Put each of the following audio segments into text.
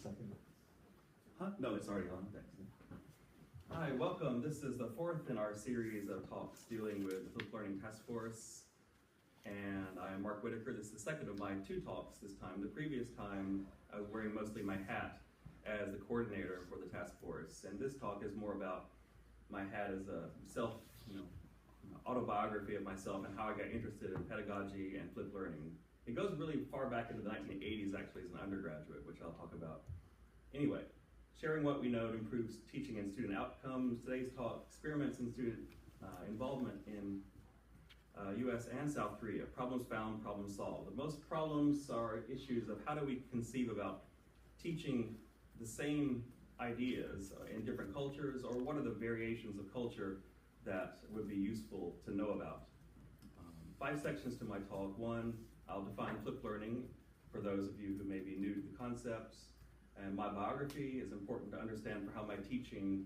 second. Huh? No, it's already on. Thanks. Hi, welcome. This is the fourth in our series of talks dealing with the Flipped Learning Taskforce. And I am Mark Whitaker. This is the second of my two talks this time. The previous time, I was wearing mostly my hat as the coordinator for the task force. And this talk is more about my hat as a autobiography of myself and how I got interested in pedagogy and flipped learning. It goes really far back into the 1980s, actually, as an undergraduate, which I'll talk about. Anyway, sharing what we know to improve teaching and student outcomes. Today's talk, experiments in student involvement in US and South Korea. Problems found, problems solved. Most problems are issues of how do we conceive about teaching the same ideas in different cultures, or what are the variations of culture that would be useful to know about. 5 sections to my talk. 1, I'll define flipped learning for those of you who may be new to the concepts. And my biography is important to understand for how my teaching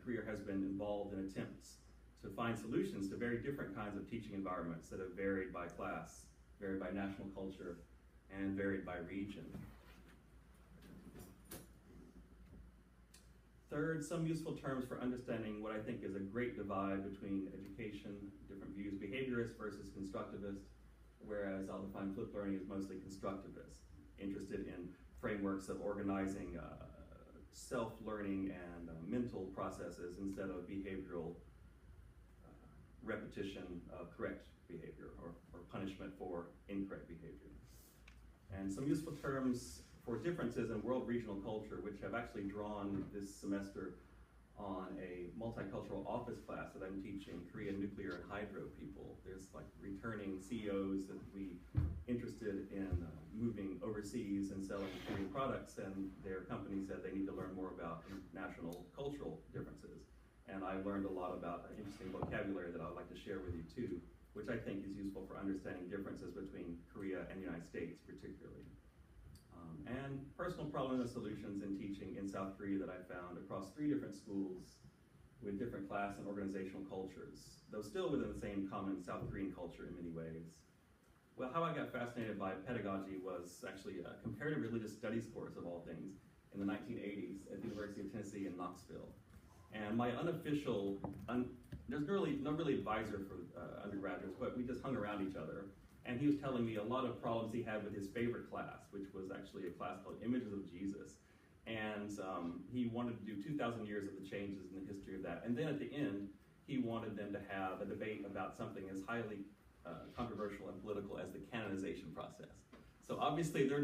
career has been involved in attempts to find solutions to very different kinds of teaching environments that have varied by class, varied by national culture, and varied by region. Third, some useful terms for understanding what I think is a great divide between education, different views, behaviorist versus constructivist, whereas I'll define flipped learning as mostly constructivist, interested in frameworks of organizing self-learning and mental processes instead of behavioral repetition of correct behavior or punishment for incorrect behavior. And some useful terms for differences in world regional culture, which have actually drawn this semester on a multicultural office class that I'm teaching, Korean nuclear and hydro people. There's like returning CEOs that we interested in moving overseas and selling Korean products, and their company said they need to learn more about national cultural differences. And I learned a lot about an interesting vocabulary that I'd like to share with you too, which I think is useful for understanding differences between Korea and the United States particularly. And personal problems and solutions in teaching in South Korea that I found across 3 different schools with different class and organizational cultures, though still within the same common South Korean culture in many ways. Well, how I got fascinated by pedagogy was actually a comparative religious studies course of all things in the 1980s at the University of Tennessee in Knoxville. And my unofficial, there's no really advisor for undergraduates, but we just hung around each other. And he was telling me a lot of problems he had with his favorite class, which was actually a class called Images of Jesus. And he wanted to do 2,000 years of the changes in the history of that. And then at the end, he wanted them to have a debate about something as highly controversial and political as the canonization process. So obviously they're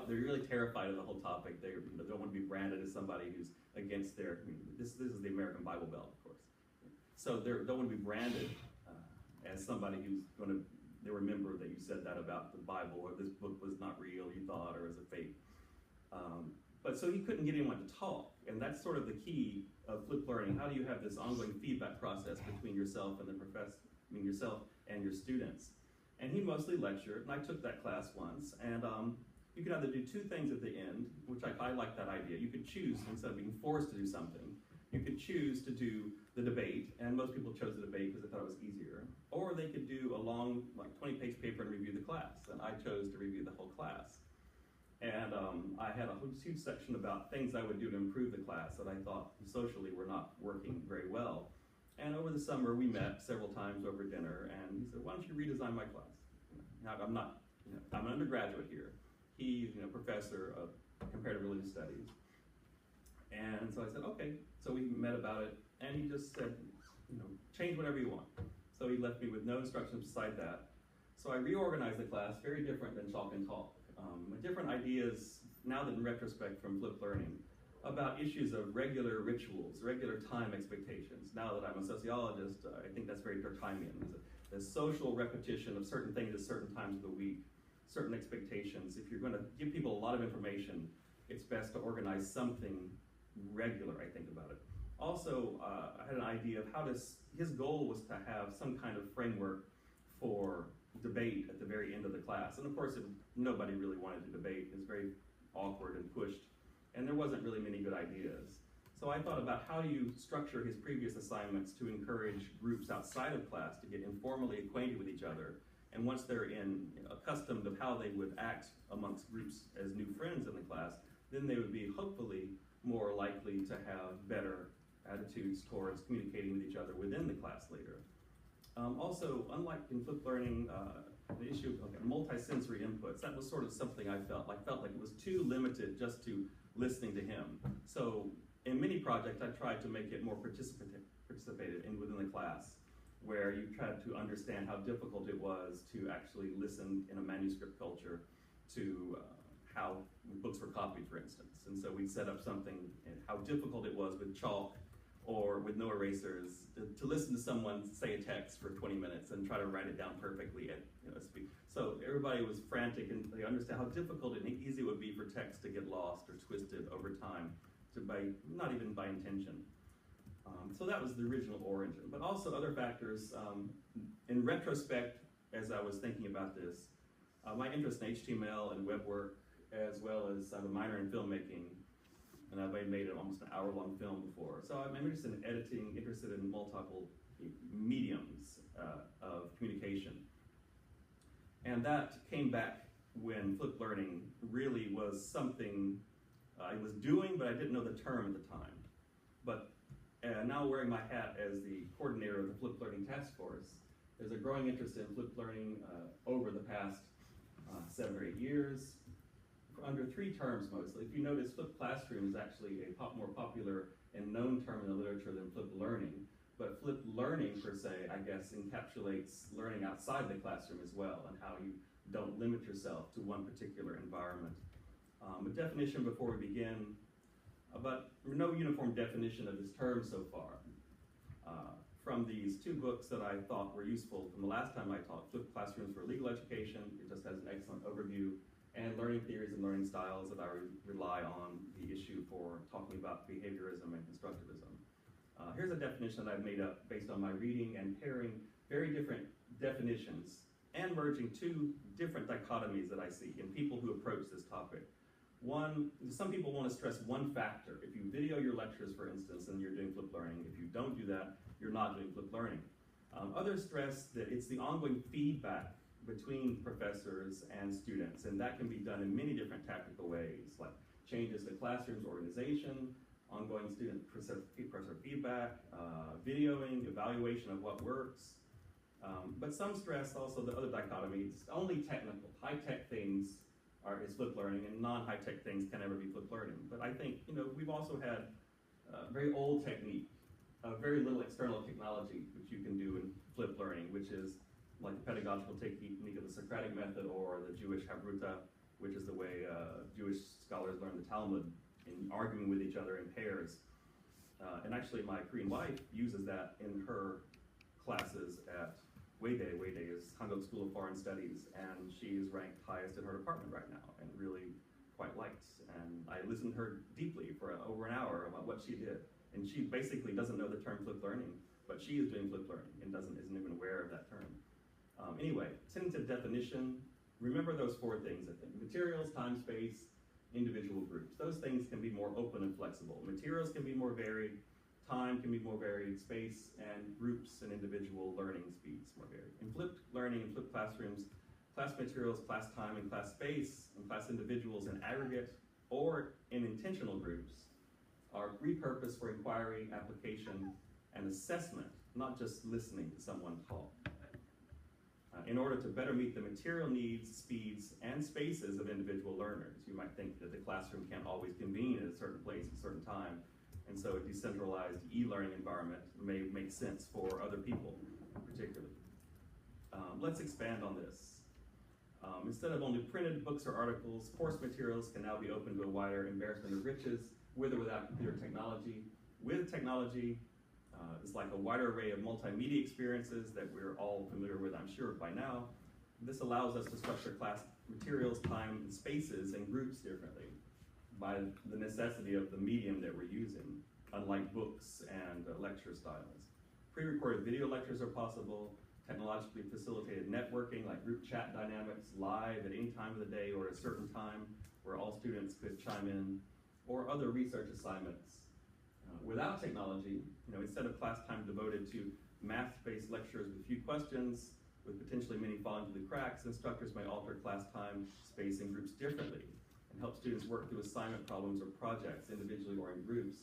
really terrified of the whole topic. They don't want to be branded as somebody who's against this is the American Bible Belt, of course. So they don't want to be branded as somebody who's going to, they remember that you said that about the Bible, or this book was not real, you thought, or as a fake. But so he couldn't get anyone to talk, and that's sort of the key of flipped learning. How do you have this ongoing feedback process between yourself and yourself and your students? And he mostly lectured, and I took that class once, and you could either do 2 things at the end, which I like that idea. You could choose, instead of being forced to do something, you could choose to do the debate, and most people chose the debate because they thought it was easier. Or they could do a long, 20-page paper and review the class, and I chose to review the whole class. And I had a huge section about things I would do to improve the class that I thought socially were not working very well. And over the summer, we met several times over dinner, and he said, "Why don't you redesign my class?" Now, I'm an undergraduate here. He's professor of comparative religious studies. And so I said, okay. So we met about it, and he just said, change whatever you want. So he left me with no instructions beside that. So I reorganized the class, very different than chalk and talk. Different ideas, now that in retrospect from flipped learning, about issues of regular rituals, regular time expectations. Now that I'm a sociologist, I think that's very Durkheimian. The social repetition of certain things at certain times of the week, certain expectations. If you're going to give people a lot of information, it's best to organize something regular, I think, about it. Also, I had an idea of his goal was to have some kind of framework for debate at the very end of the class. And of course, nobody really wanted to debate. It was very awkward and pushed, and there wasn't really many good ideas. So I thought about how do you structure his previous assignments to encourage groups outside of class to get informally acquainted with each other. And once they're accustomed of how they would act amongst groups as new friends in the class, then they would be hopefully more likely to have better attitudes towards communicating with each other within the class later. Also, unlike in flipped learning, the issue of multi-sensory inputs, that was sort of something I felt like it was too limited just to listening to him. So in many projects, I tried to make it more participative within the class, where you tried to understand how difficult it was to actually listen in a manuscript culture to how books were copied, for instance. And so we set up something, and how difficult it was with chalk or with no erasers to listen to someone say a text for 20 minutes and try to write it down perfectly at speed. So everybody was frantic, and they understand how difficult and easy it would be for text to get lost or twisted over time, not even by intention. So that was the original origin, but also other factors. In retrospect, as I was thinking about this, my interest in HTML and web work, as well as I have a minor in filmmaking, and I've made almost an hour-long film before. So I'm interested in editing, interested in multiple mediums of communication. And that came back when flipped learning really was something I was doing, but I didn't know the term at the time. But now wearing my hat as the coordinator of the flipped learning Taskforce, there's a growing interest in flipped learning over the past 7 or 8 years, under 3 terms mostly. If you notice, flipped classroom is actually a more popular and known term in the literature than flipped learning. But flipped learning, per se, I guess, encapsulates learning outside the classroom as well, and how you don't limit yourself to one particular environment. A definition before we begin, but no uniform definition of this term so far. From these 2 books that I thought were useful from the last time I taught, Flipped Classrooms for Legal Education, it just has an excellent overview, and Learning Theories and Learning Styles that I rely on the issue for talking about behaviorism and constructivism. Here's a definition that I've made up based on my reading and pairing very different definitions and merging 2 different dichotomies that I see in people who approach this topic. One, some people want to stress one factor. If you video your lectures, for instance, and you're doing flipped learning, if you don't do that, you're not doing flipped learning. Others stress that it's the ongoing feedback between professors and students, and that can be done in many different tactical ways, like changes to classroom's organization, ongoing student-professor feedback, videoing, evaluation of what works. But some stress also the other dichotomy, it's only technical. High-tech things is flipped learning, and non-high-tech things can never be flipped learning. But I think, we've also had very old technique, very little external technology, which you can do in flipped learning, which is like the pedagogical technique of the Socratic method, or the Jewish Habruta, which is the way Jewish scholars learn the Talmud, in arguing with each other in pairs. And actually my Korean wife uses that in her classes at Whitaker. Whitaker is Hanguk School of Foreign Studies, and she is ranked highest in her department right now, and really quite likes. And I listened to her deeply for over an hour about what she did. And she basically doesn't know the term flipped learning, but she is doing flipped learning and isn't even aware of that term. Anyway, tentative definition, remember those 4 things, I think. Materials, time, space, individual groups. Those things can be more open and flexible. Materials can be more varied, time can be more varied, space and groups and individual learning speeds more varied. In flipped learning and flipped classrooms, class materials, class time, and class space, and class individuals in aggregate or in intentional groups are repurposed for inquiry, application, and assessment, not just listening to someone talk. In order to better meet the material needs, speeds, and spaces of individual learners. You might think that the classroom can't always convene at a certain place at a certain time, and so a decentralized e-learning environment may make sense for other people, particularly. Let's expand on this. Instead of only printed books or articles, course materials can now be open to a wider embarrassment of riches, with or without computer technology. With technology, it's like a wider array of multimedia experiences that we're all familiar with, I'm sure, by now. This allows us to structure class materials, time, and spaces and groups differently by the necessity of the medium that we're using, unlike books and lecture styles. Pre-recorded video lectures are possible, technologically facilitated networking like group chat dynamics, live at any time of the day or at a certain time where all students could chime in, or other research assignments. Without technology, instead of class time devoted to math-based lectures with few questions, with potentially many falling through the cracks, instructors may alter class time, space, and groups differently. and help students work through assignment problems or projects individually or in groups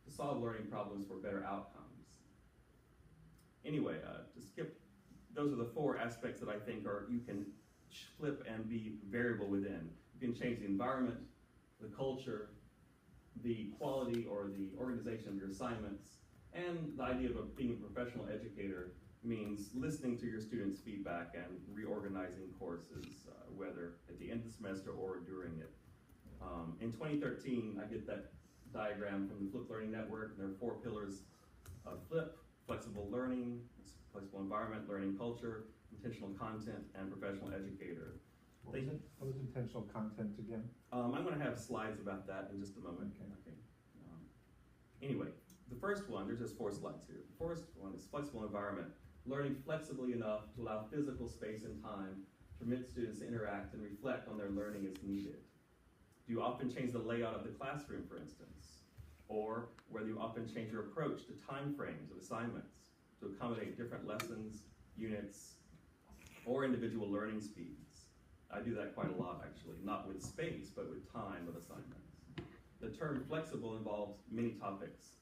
to solve learning problems for better outcomes. Anyway, to skip, those are the 4 aspects that I think you can flip and be variable within. You can change the environment, the culture, the quality or the organization of your assignments, and the idea of being a professional educator means listening to your students' feedback and reorganizing courses, whether at the end of the semester or during it. In 2013, I get that diagram from the Flip Learning Network. There are 4 pillars of FLIP: flexible learning, flexible environment, learning culture, intentional content, and professional educator. What was intentional content again? I'm going to have slides about that in just a moment. Okay. Anyway, the first one, there's just 4 slides here. The first one is flexible environment, learning flexibly enough to allow physical space and time to permit students to interact and reflect on their learning as needed. Do you often change the layout of the classroom, for instance? Or whether you often change your approach to time frames of assignments to accommodate different lessons, units, or individual learning speeds. I do that quite a lot, actually, not with space, but with time of assignments. The term flexible involves many topics.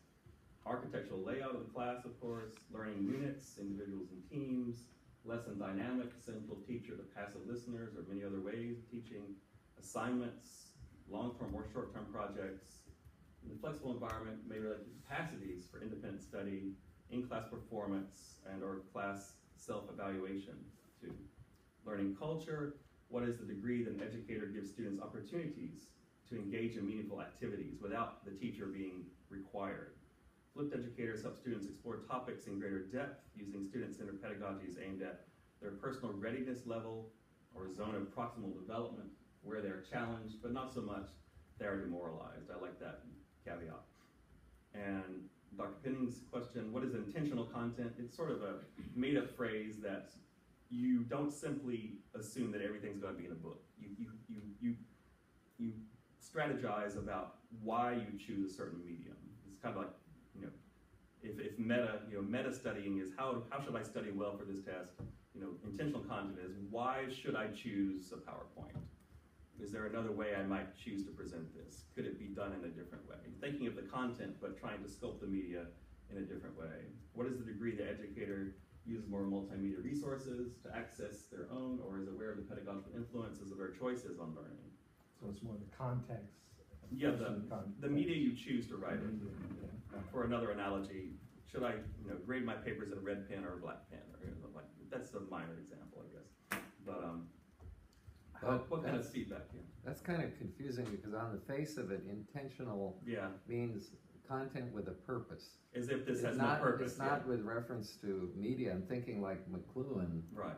Architectural layout of the class, of course, learning units, individuals and teams, lesson dynamics, central teacher to passive listeners, or many other ways of teaching, assignments, long-term or short-term projects. In the flexible environment may relate to capacities for independent study, in-class performance, and or class self-evaluation too. Learning culture, what is the degree that an educator gives students opportunities to engage in meaningful activities without the teacher being required. Flipped educators help students explore topics in greater depth using student-centered pedagogies aimed at their personal readiness level or zone of proximal development, where they're challenged, but not so much they are demoralized. I like that caveat. And Dr. Penning's question, what is intentional content? It's sort of a made-up phrase that you don't simply assume that everything's going to be in a book. You strategize about why you choose a certain medium. It's kind of like, if meta studying is how should I study well for this test? Intentional content is why should I choose a PowerPoint? Is there another way I might choose to present this? Could it be done in a different way? Thinking of the content, but trying to sculpt the media in a different way. What is the degree the educator uses more multimedia resources to access their own, or is aware of the pedagogical influences of their choices on learning? So it's more the context. Yeah, the media you choose to write it. Yeah. For another analogy, should I grade my papers in a red pen or a black pen? Or that's a minor example, I guess. But what kind of feedback? Yeah. That's kind of confusing because on the face of it, intentional means content with a purpose. As if this has no purpose. It's not with reference to media. I'm thinking like McLuhan, right?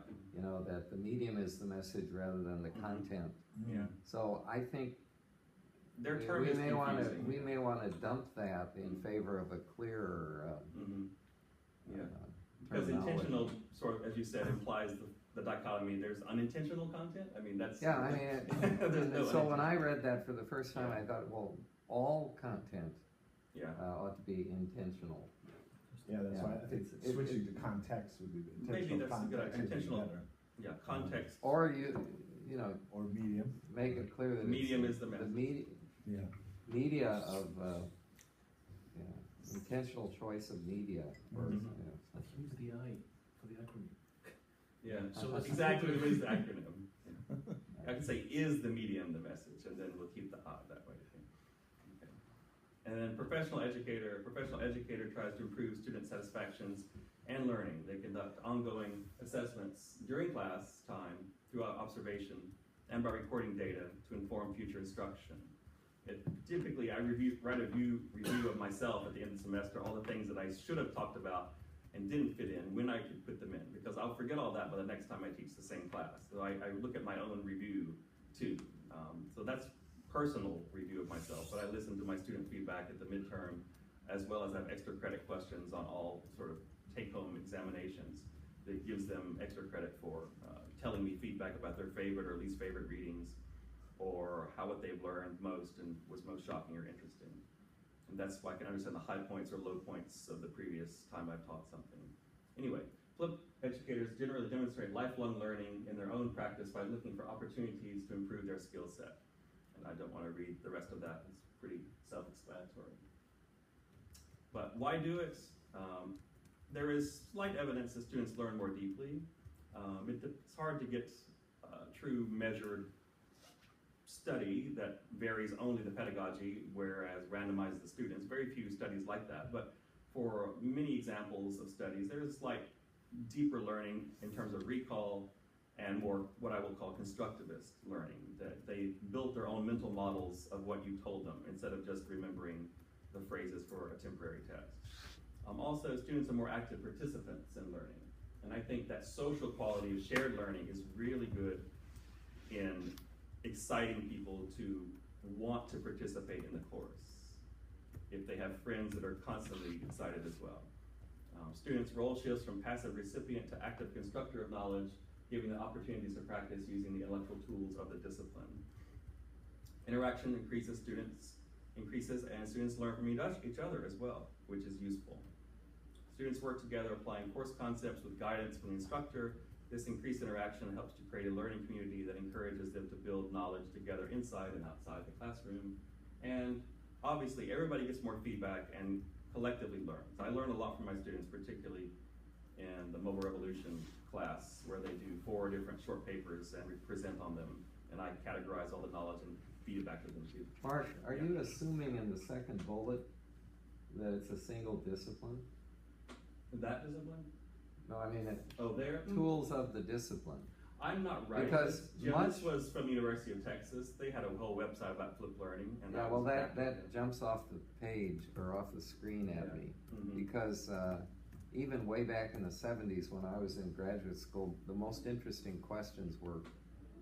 That the medium is the message rather than the content. Yeah. So I think their term is confusing. We may want to dump that in favor of a clearer because intentional, sort of, as you said, implies the dichotomy. There's unintentional content. I mean, that's so when I read that for the first time, I thought, well, all content ought to be intentional. Yeah, that's why I think switching to context would be the intentional. Maybe that's a good intentional. Yeah, context. Or or medium. Make it clear that medium is the message. Media of intentional choice of media. Let's use the I for the acronym. Yeah, so that's exactly what is the acronym. I can say is the medium the message, and then we'll keep the I that way. Okay. And then professional educator tries to improve student satisfactions and learning. They conduct ongoing assessments during class time throughout observation and by recording data to inform future instruction. Typically, I write a review of myself at the end of the semester, all the things that I should have talked about and didn't fit in, when I could put them in, because I'll forget all that by the next time I teach the same class. So I look at my own review too. So that's personal review of myself, but I listen to my student feedback at the midterm, as well as I have extra credit questions on all sort of take-home examinations that gives them extra credit for telling me feedback about their favorite or least favorite readings, or what they've learned most and was most shocking or interesting. And that's why I can understand the high points or low points of the previous time I've taught something. Anyway, flipped educators generally demonstrate lifelong learning in their own practice by looking for opportunities to improve their skill set. And I don't want to read the rest of that, it's pretty self-explanatory. But why do it? There is slight evidence that students learn more deeply. It's hard to get true measured study that varies only the pedagogy, whereas randomizes the students. Very few studies like that, but for many examples of studies, there's like deeper learning in terms of recall and more what I will call constructivist learning, that they built their own mental models of what you told them instead of just remembering the phrases for a temporary test. Also, students are more active participants in learning. And I think that social quality of shared learning is really good in exciting people to want to participate in the course, if they have friends that are constantly excited as well. Students' role shifts from passive recipient to active constructor of knowledge, giving them opportunities to practice using the intellectual tools of the discipline. Interaction increases and students learn from each other as well, which is useful. Students work together applying course concepts with guidance from the instructor. This increased interaction helps to create a learning community that encourages them to build knowledge together inside and outside the classroom. And obviously, everybody gets more feedback and collectively learns. I learn a lot from my students, particularly in the Mobile Revolution class, where they do 4 different short papers and we present on them, and I categorize all the knowledge and feed it back to them too. Mark, are you assuming in the second bullet that it's a single discipline? That discipline? No, I mean, there? tools of the discipline. I'm not right. Because Jonas was from University of Texas. They had a whole website about flipped learning. And yeah, well, that jumps off the page or off the screen at me, because even way back in the 70s when I was in graduate school, the most interesting questions were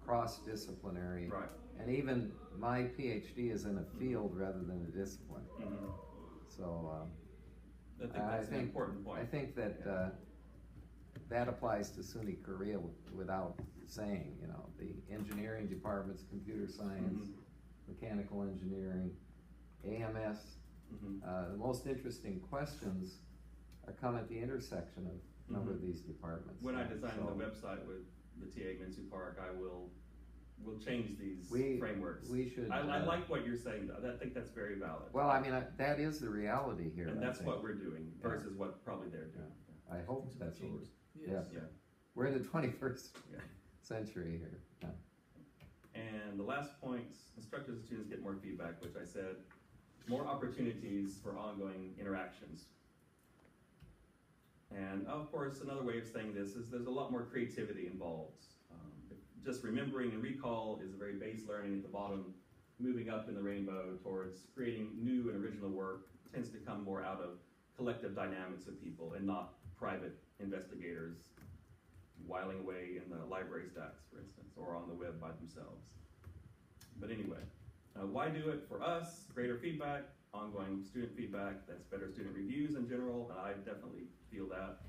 cross-disciplinary. Right. And even my PhD is in a field rather than a discipline. So I think that's an important point. I think that that applies to SUNY Korea without saying, you know, the engineering departments, computer science, mechanical engineering, AMS. The most interesting questions come at the intersection of a number of these departments. When I design the website with the TA Minsu Park, we'll change these frameworks. We should. I like what you're saying, though. I think that's very valid. Well, I mean, that is the reality here. And that's what we're doing versus what probably they're doing. I hope that's what we're. Yes. Yeah. We're in the 21st century here. Yeah. And the last point, instructors and students get more feedback, which I said, more opportunities for ongoing interactions. And of course, another way of saying this is there's a lot more creativity involved. Just remembering and recall is a very base learning at the bottom. Moving up in the rainbow towards creating new and original work tends to come more out of collective dynamics of people and not private investigators whiling away in the library stacks, for instance, or on the web by themselves. But anyway, why do it? For us, greater feedback, ongoing student feedback, that's better student reviews in general, and I definitely feel that.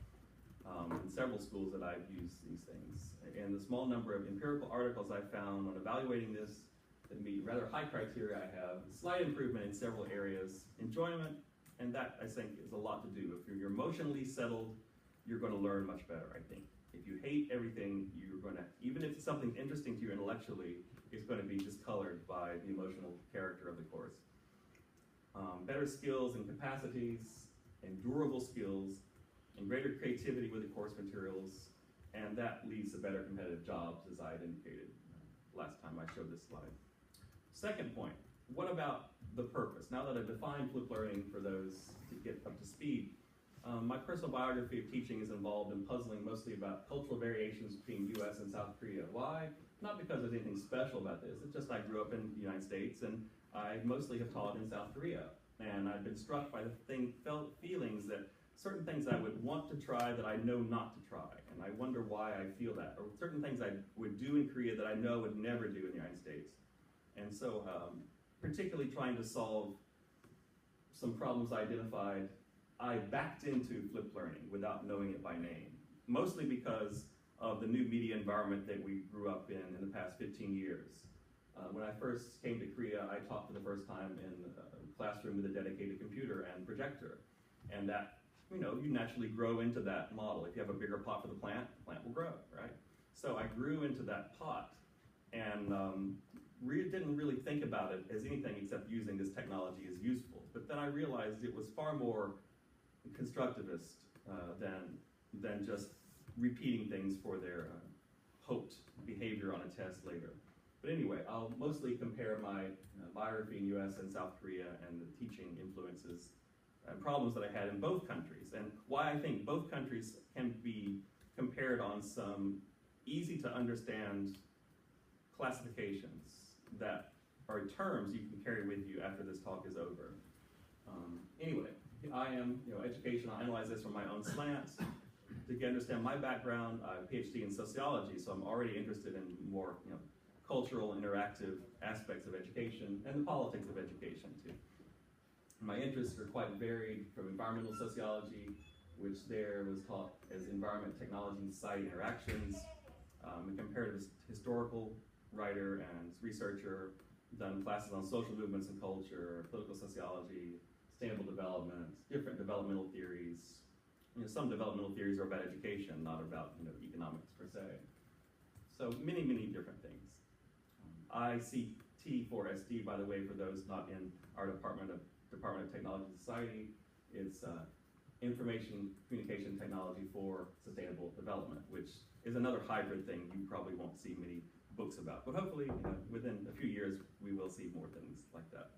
In several schools that I've used these things. And the small number of empirical articles I've found on evaluating this that meet rather high criteria I have, slight improvement in several areas, enjoyment, and that I think is a lot to do. If you're emotionally settled, you're going to learn much better, I think. If you hate everything, you're going to, even if something's interesting to you intellectually, it's going to be discolored by the emotional character of the course. Better skills and capacities, and durable skills, and greater creativity with the course materials, and that leads to better competitive jobs, as I had indicated last time I showed this slide. Second point, what about the purpose? Now that I've defined flipped learning for those to get up to speed, my personal biography of teaching is involved in puzzling mostly about cultural variations between US and South Korea. Why? Not because there's anything special about this, it's just I grew up in the United States and I mostly have taught in South Korea. And I've been struck by the feelings that certain things I would want to try that I know not to try. And I wonder why I feel that. Or certain things I would do in Korea that I know would never do in the United States. And so, particularly trying to solve some problems I identified, I backed into flipped learning without knowing it by name. Mostly because of the new media environment that we grew up in the past 15 years. When I first came to Korea, I taught for the first time in a classroom with a dedicated computer and projector. And that, you know, you naturally grow into that model. If you have a bigger pot for the plant will grow, right? So I grew into that pot. And didn't really think about it as anything except using this technology as useful. But then I realized it was far more constructivist than just repeating things for their hoped behavior on a test later. But anyway, I'll mostly compare my biography in US and South Korea and the teaching influences and problems that I had in both countries, and why I think both countries can be compared on some easy to understand classifications that are terms you can carry with you after this talk is over. Anyway, I am, education, I'll analyze this from my own slant. To understand my background, I have a PhD in sociology, so I'm already interested in more, cultural, interactive aspects of education and the politics of education too. My interests are quite varied, from environmental sociology, which there was taught as environment, technology, and society interactions, a comparative historical writer and researcher, done classes on social movements and culture, political sociology, sustainable development, different developmental theories. Some developmental theories are about education, not about economics per se. So many, many different things. ICT4SD, by the way, for those not in our Department of Technology and Society, it's information communication technology for sustainable development, which is another hybrid thing you probably won't see many books about. But hopefully, within a few years, we will see more things like that.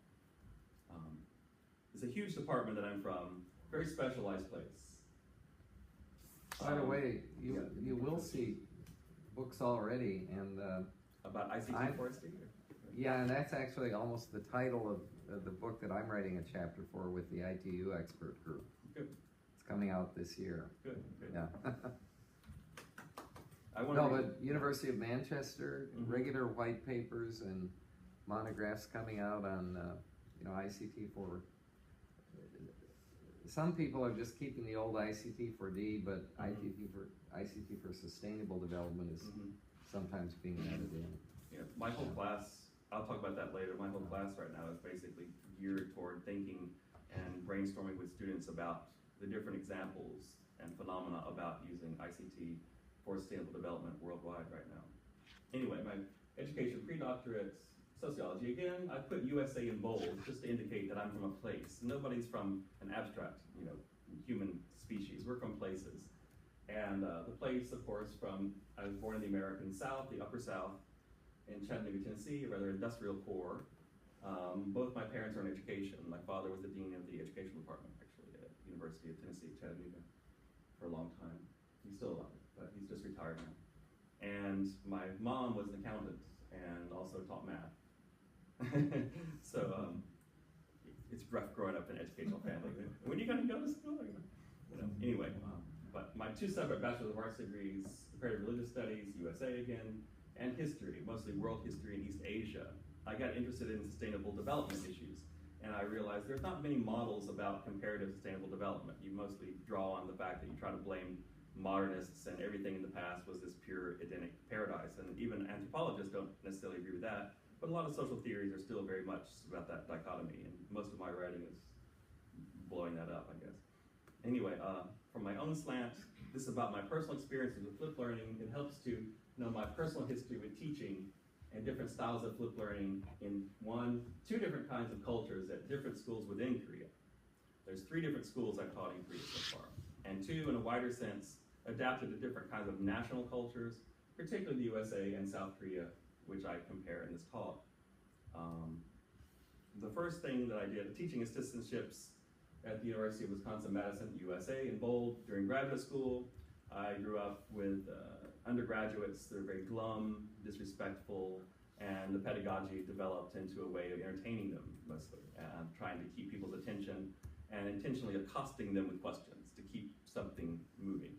It's a huge department that I'm from, very specialized place. By the way, you will see books already, and about ICT4SD? yeah, and that's actually almost the title of the book that I'm writing a chapter for with the ITU expert group. Good. It's coming out this year. Good. Yeah. No, but University of Manchester, regular white papers and monographs coming out on ICT for. Some people are just keeping the old ICT4D, but ICT for sustainable development is sometimes being added in. Yeah, my whole class, I'll talk about that later, my whole class right now is basically geared toward thinking and brainstorming with students about the different examples and phenomena about using ICT for sustainable development worldwide right now. Anyway, my education pre-doctorate, sociology. Again, I put USA in bold just to indicate that I'm from a place. Nobody's from an abstract, human species. We're from places. And the place, of course, I was born in the American South, the Upper South, in Chattanooga, Tennessee, a rather industrial core. Both my parents are in education. My father was the dean of the education department, actually, at University of Tennessee, Chattanooga, for a long time. He's still alive, but he's just retired now. And my mom was an accountant and also taught math. So it's rough growing up in an educational family. When are you going to go to school? Anyway, but my two separate Bachelor of Arts degrees, comparative religious studies, USA again, and history, mostly world history in East Asia. I got interested in sustainable development issues, and I realized there's not many models about comparative sustainable development. You mostly draw on the fact that you try to blame modernists and everything in the past was this pure Edenic paradise, and even anthropologists don't necessarily agree with that. But a lot of social theories are still very much about that dichotomy, and most of my writing is blowing that up, I guess. Anyway, from my own slant, this is about my personal experiences with flipped learning. It helps to know my personal history with teaching and different styles of flipped learning in two different kinds of cultures at different schools within Korea. There's 3 different schools I've taught in Korea so far, and 2, in a wider sense, adapted to different kinds of national cultures, particularly the USA and South Korea, which I compare in this talk. The first thing that I did, teaching assistantships at the University of Wisconsin-Madison, USA, in bold during graduate school. I grew up with undergraduates that are very glum, disrespectful, and the pedagogy developed into a way of entertaining them, mostly, trying to keep people's attention and intentionally accosting them with questions to keep something moving.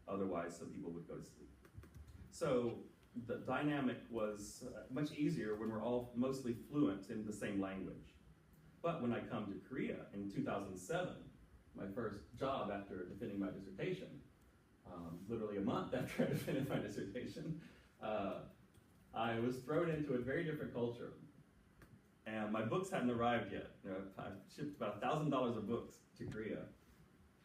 Otherwise, some people would go to sleep. So the dynamic was much easier when we're all mostly fluent in the same language. But when I come to Korea in 2007, my first job after defending my dissertation, literally a month after I defended my dissertation, I was thrown into a very different culture. And my books hadn't arrived yet. I shipped about $1,000 of books to Korea,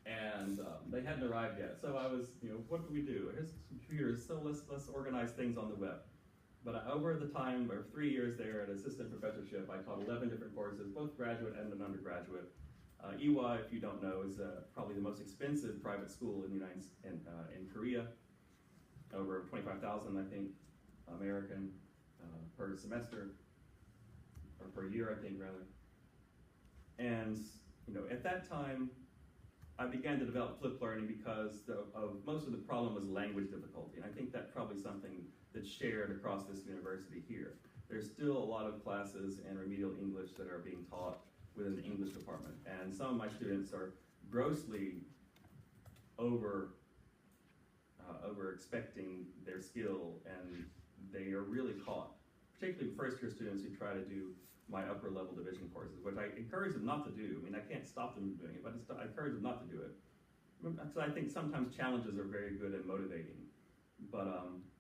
and they hadn't arrived yet. So I was, what do we do? Here's computers, so let's organize things on the web. But over the time, or 3 years there at assistant professorship, I taught 11 different courses, both graduate and an undergraduate. EY, if you don't know, is probably the most expensive private school in the in Korea. Over 25,000, I think, American per semester, or per year, I think, rather. And at that time, I began to develop flipped learning because of most of the problem was language difficulty. And I think that's probably something that's shared across this university here. There's still a lot of classes in remedial English that are being taught within the English department. And some of my students are grossly over expecting their skill, and they are really caught, particularly first year students who try to do my upper level division courses, which I encourage them not to do. I mean, I can't stop them from doing it, but I encourage them not to do it. So I think sometimes challenges are very good and motivating. But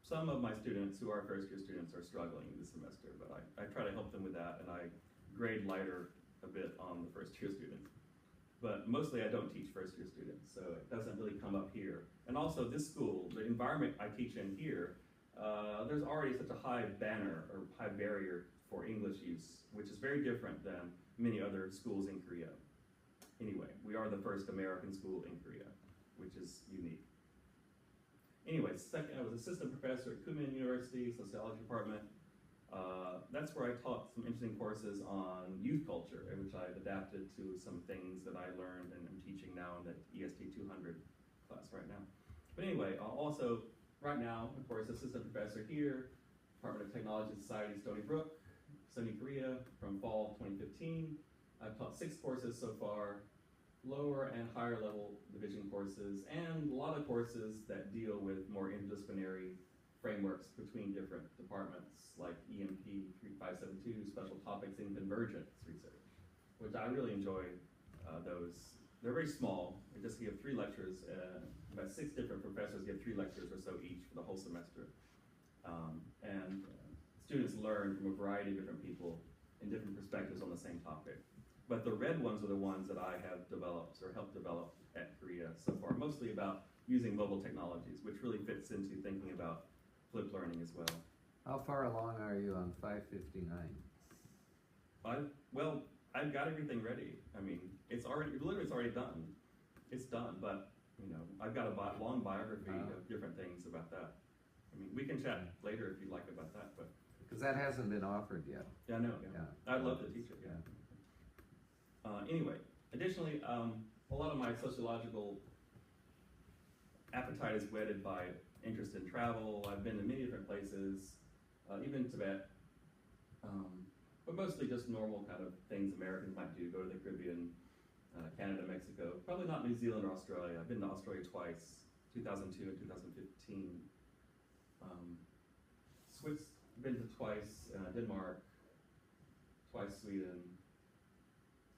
some of my students who are first year students are struggling this semester, but I try to help them with that, and I grade lighter a bit on the first year students. But mostly I don't teach first year students, so it doesn't really come up here. And also this school, the environment I teach in here, there's already such a high barrier for English use, which is very different than many other schools in Korea. Anyway, we are the first American school in Korea, which is unique. Anyway, second, I was assistant professor at Kumin University, sociology department. That's where I taught some interesting courses on youth culture, which I've adapted to some things that I learned and I'm teaching now in the EST 200 class right now. But anyway, also right now, of course, assistant professor here, Department of Technology and Society, Stony Brook, SUNY Korea from fall 2015. I've taught 6 courses so far, lower and higher level division courses, and a lot of courses that deal with more interdisciplinary frameworks between different departments, like EMP 3572, special topics in convergence research, which I really enjoy those. They're very small. We just give 3 lectures, about 6 different professors give 3 lectures or so each for the whole semester. And students learn from a variety of different people in different perspectives on the same topic. But the red ones are the ones that I have developed or helped develop at Korea so far, mostly about using mobile technologies, which really fits into thinking about flipped learning as well. How far along are you on 559? Well, I've got everything ready. I mean, it's already done. It's done, but I've got a long biography of different things about that. I mean, we can chat later if you'd like about that, but because that hasn't been offered yet. Yeah, I know. Yeah. I'd love to teach it. Yeah. Anyway, additionally, a lot of my sociological appetite is whetted by interest in travel. I've been to many different places, even Tibet, but mostly just normal kind of things Americans might do, go to the Caribbean, Canada, Mexico, probably not New Zealand or Australia. I've been to Australia twice, 2002 and 2015. Swiss, been to twice, Denmark, twice Sweden,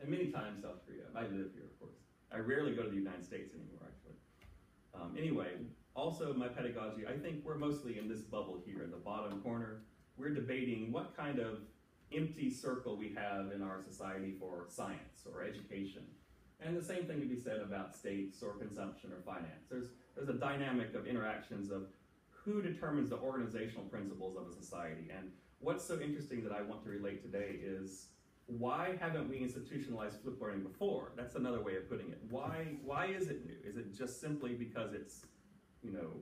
and many times South Korea. I live here, of course. I rarely go to the United States anymore, actually. Anyway, also my pedagogy, I think we're mostly in this bubble here in the bottom corner. We're debating what kind of empty circle we have in our society for science or education. And the same thing can be said about states or consumption or finance. There's a dynamic of interactions of who determines the organizational principles of a society. And what's so interesting that I want to relate today is, why haven't we institutionalized flipped learning before? That's another way of putting it. Why is it new? Is it just simply because it's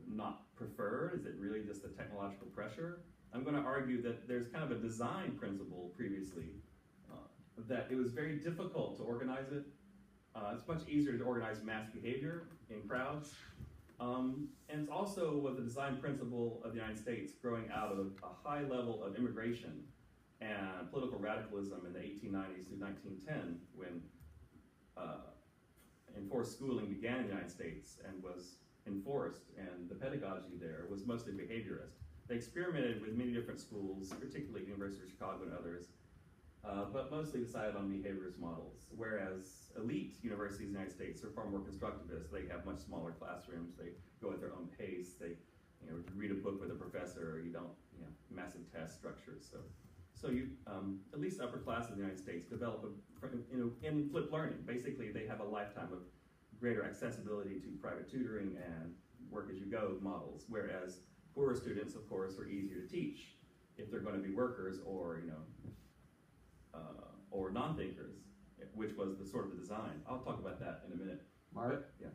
not preferred? Is it really just the technological pressure? I'm going to argue that there's kind of a design principle previously that it was very difficult to organize it. It's much easier to organize mass behavior in crowds. And it's also was the design principle of the United States growing out of a high level of immigration and political radicalism in the 1890s through 1910, when enforced schooling began in the United States and was enforced, and the pedagogy there was mostly behaviorist. They experimented with many different schools, particularly University of Chicago and others, but mostly decided on behaviorist models, whereas elite universities in the United States are far more constructivist. They have much smaller classrooms, they go at their own pace, they read a book with a professor, you don't, massive test structures. So you, at least upper classes in the United States develop, in flipped learning. Basically, they have a lifetime of greater accessibility to private tutoring and work-as-you-go models, whereas poorer students, of course, are easier to teach. if they're going to be workers or, or non-thinkers, which was the sort of the design. I'll talk about that in a minute. Mark, But, yeah.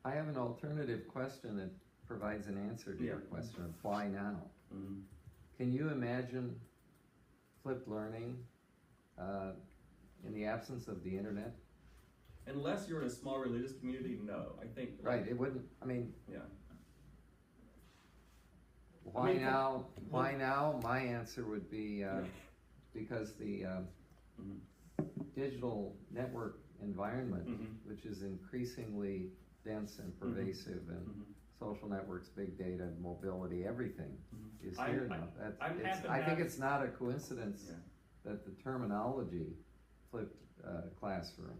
I have an alternative question that provides an answer to your question of why now. Mm-hmm. Can you imagine flipped learning in the absence of the internet? Unless you're in a small religious community, no. I think. Right, it wouldn't, I mean, Yeah. why I mean, now? Why now? My answer would be because the digital network environment, which is increasingly dense and pervasive, and social networks, big data, mobility, everything is here now. I think it's not a coincidence that the terminology flipped classroom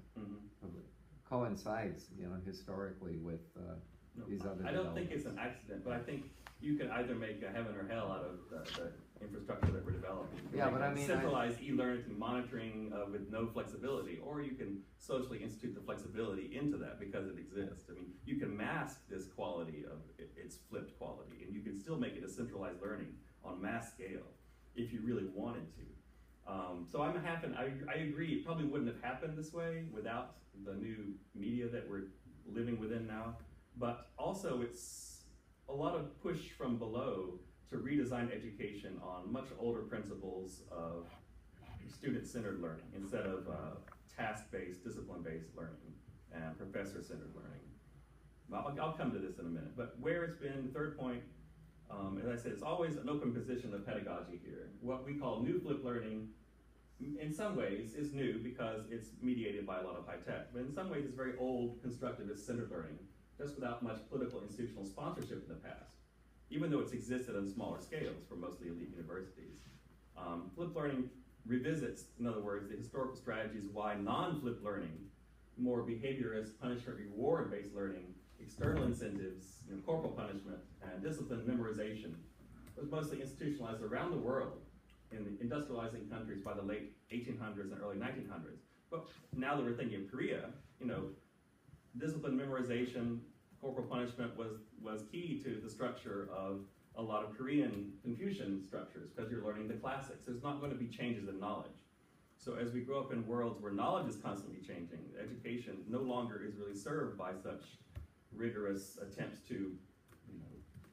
coincides, historically with these other I don't think it's an accident, but I think you can either make a heaven or hell out of the infrastructure that we're developing. Yeah, but I mean, centralized e-learning monitoring with no flexibility, or you can socially institute the flexibility into that because it exists. I mean, you can mask this quality of its flipped quality, and you can still make it a centralized learning on mass scale if you really wanted to. So I agree, it probably wouldn't have happened this way without the new media that we're living within now, but also it's a lot of push from below to redesign education on much older principles of student-centered learning instead of task-based, discipline-based learning and professor-centered learning. I'll come to this in a minute, but where it's been, third point, as I said, it's always an open position of pedagogy here. What we call new flipped learning, in some ways, is new because it's mediated by a lot of high tech, but in some ways it's very old constructivist-centered learning, just without much political institutional sponsorship in the past, even though it's existed on smaller scales for mostly elite universities. Flipped learning revisits, in other words, the historical strategies why non-flipped learning, more behaviorist, punishment, reward-based learning, external incentives, corporal punishment, and discipline memorization was mostly institutionalized around the world in the industrializing countries by the late 1800s and early 1900s. But now that we're thinking of Korea, discipline memorization, corporal punishment was key to the structure of a lot of Korean Confucian structures because you're learning the classics. There's not going to be changes in knowledge. So as we grow up in worlds where knowledge is constantly changing, education no longer is really served by such rigorous attempts to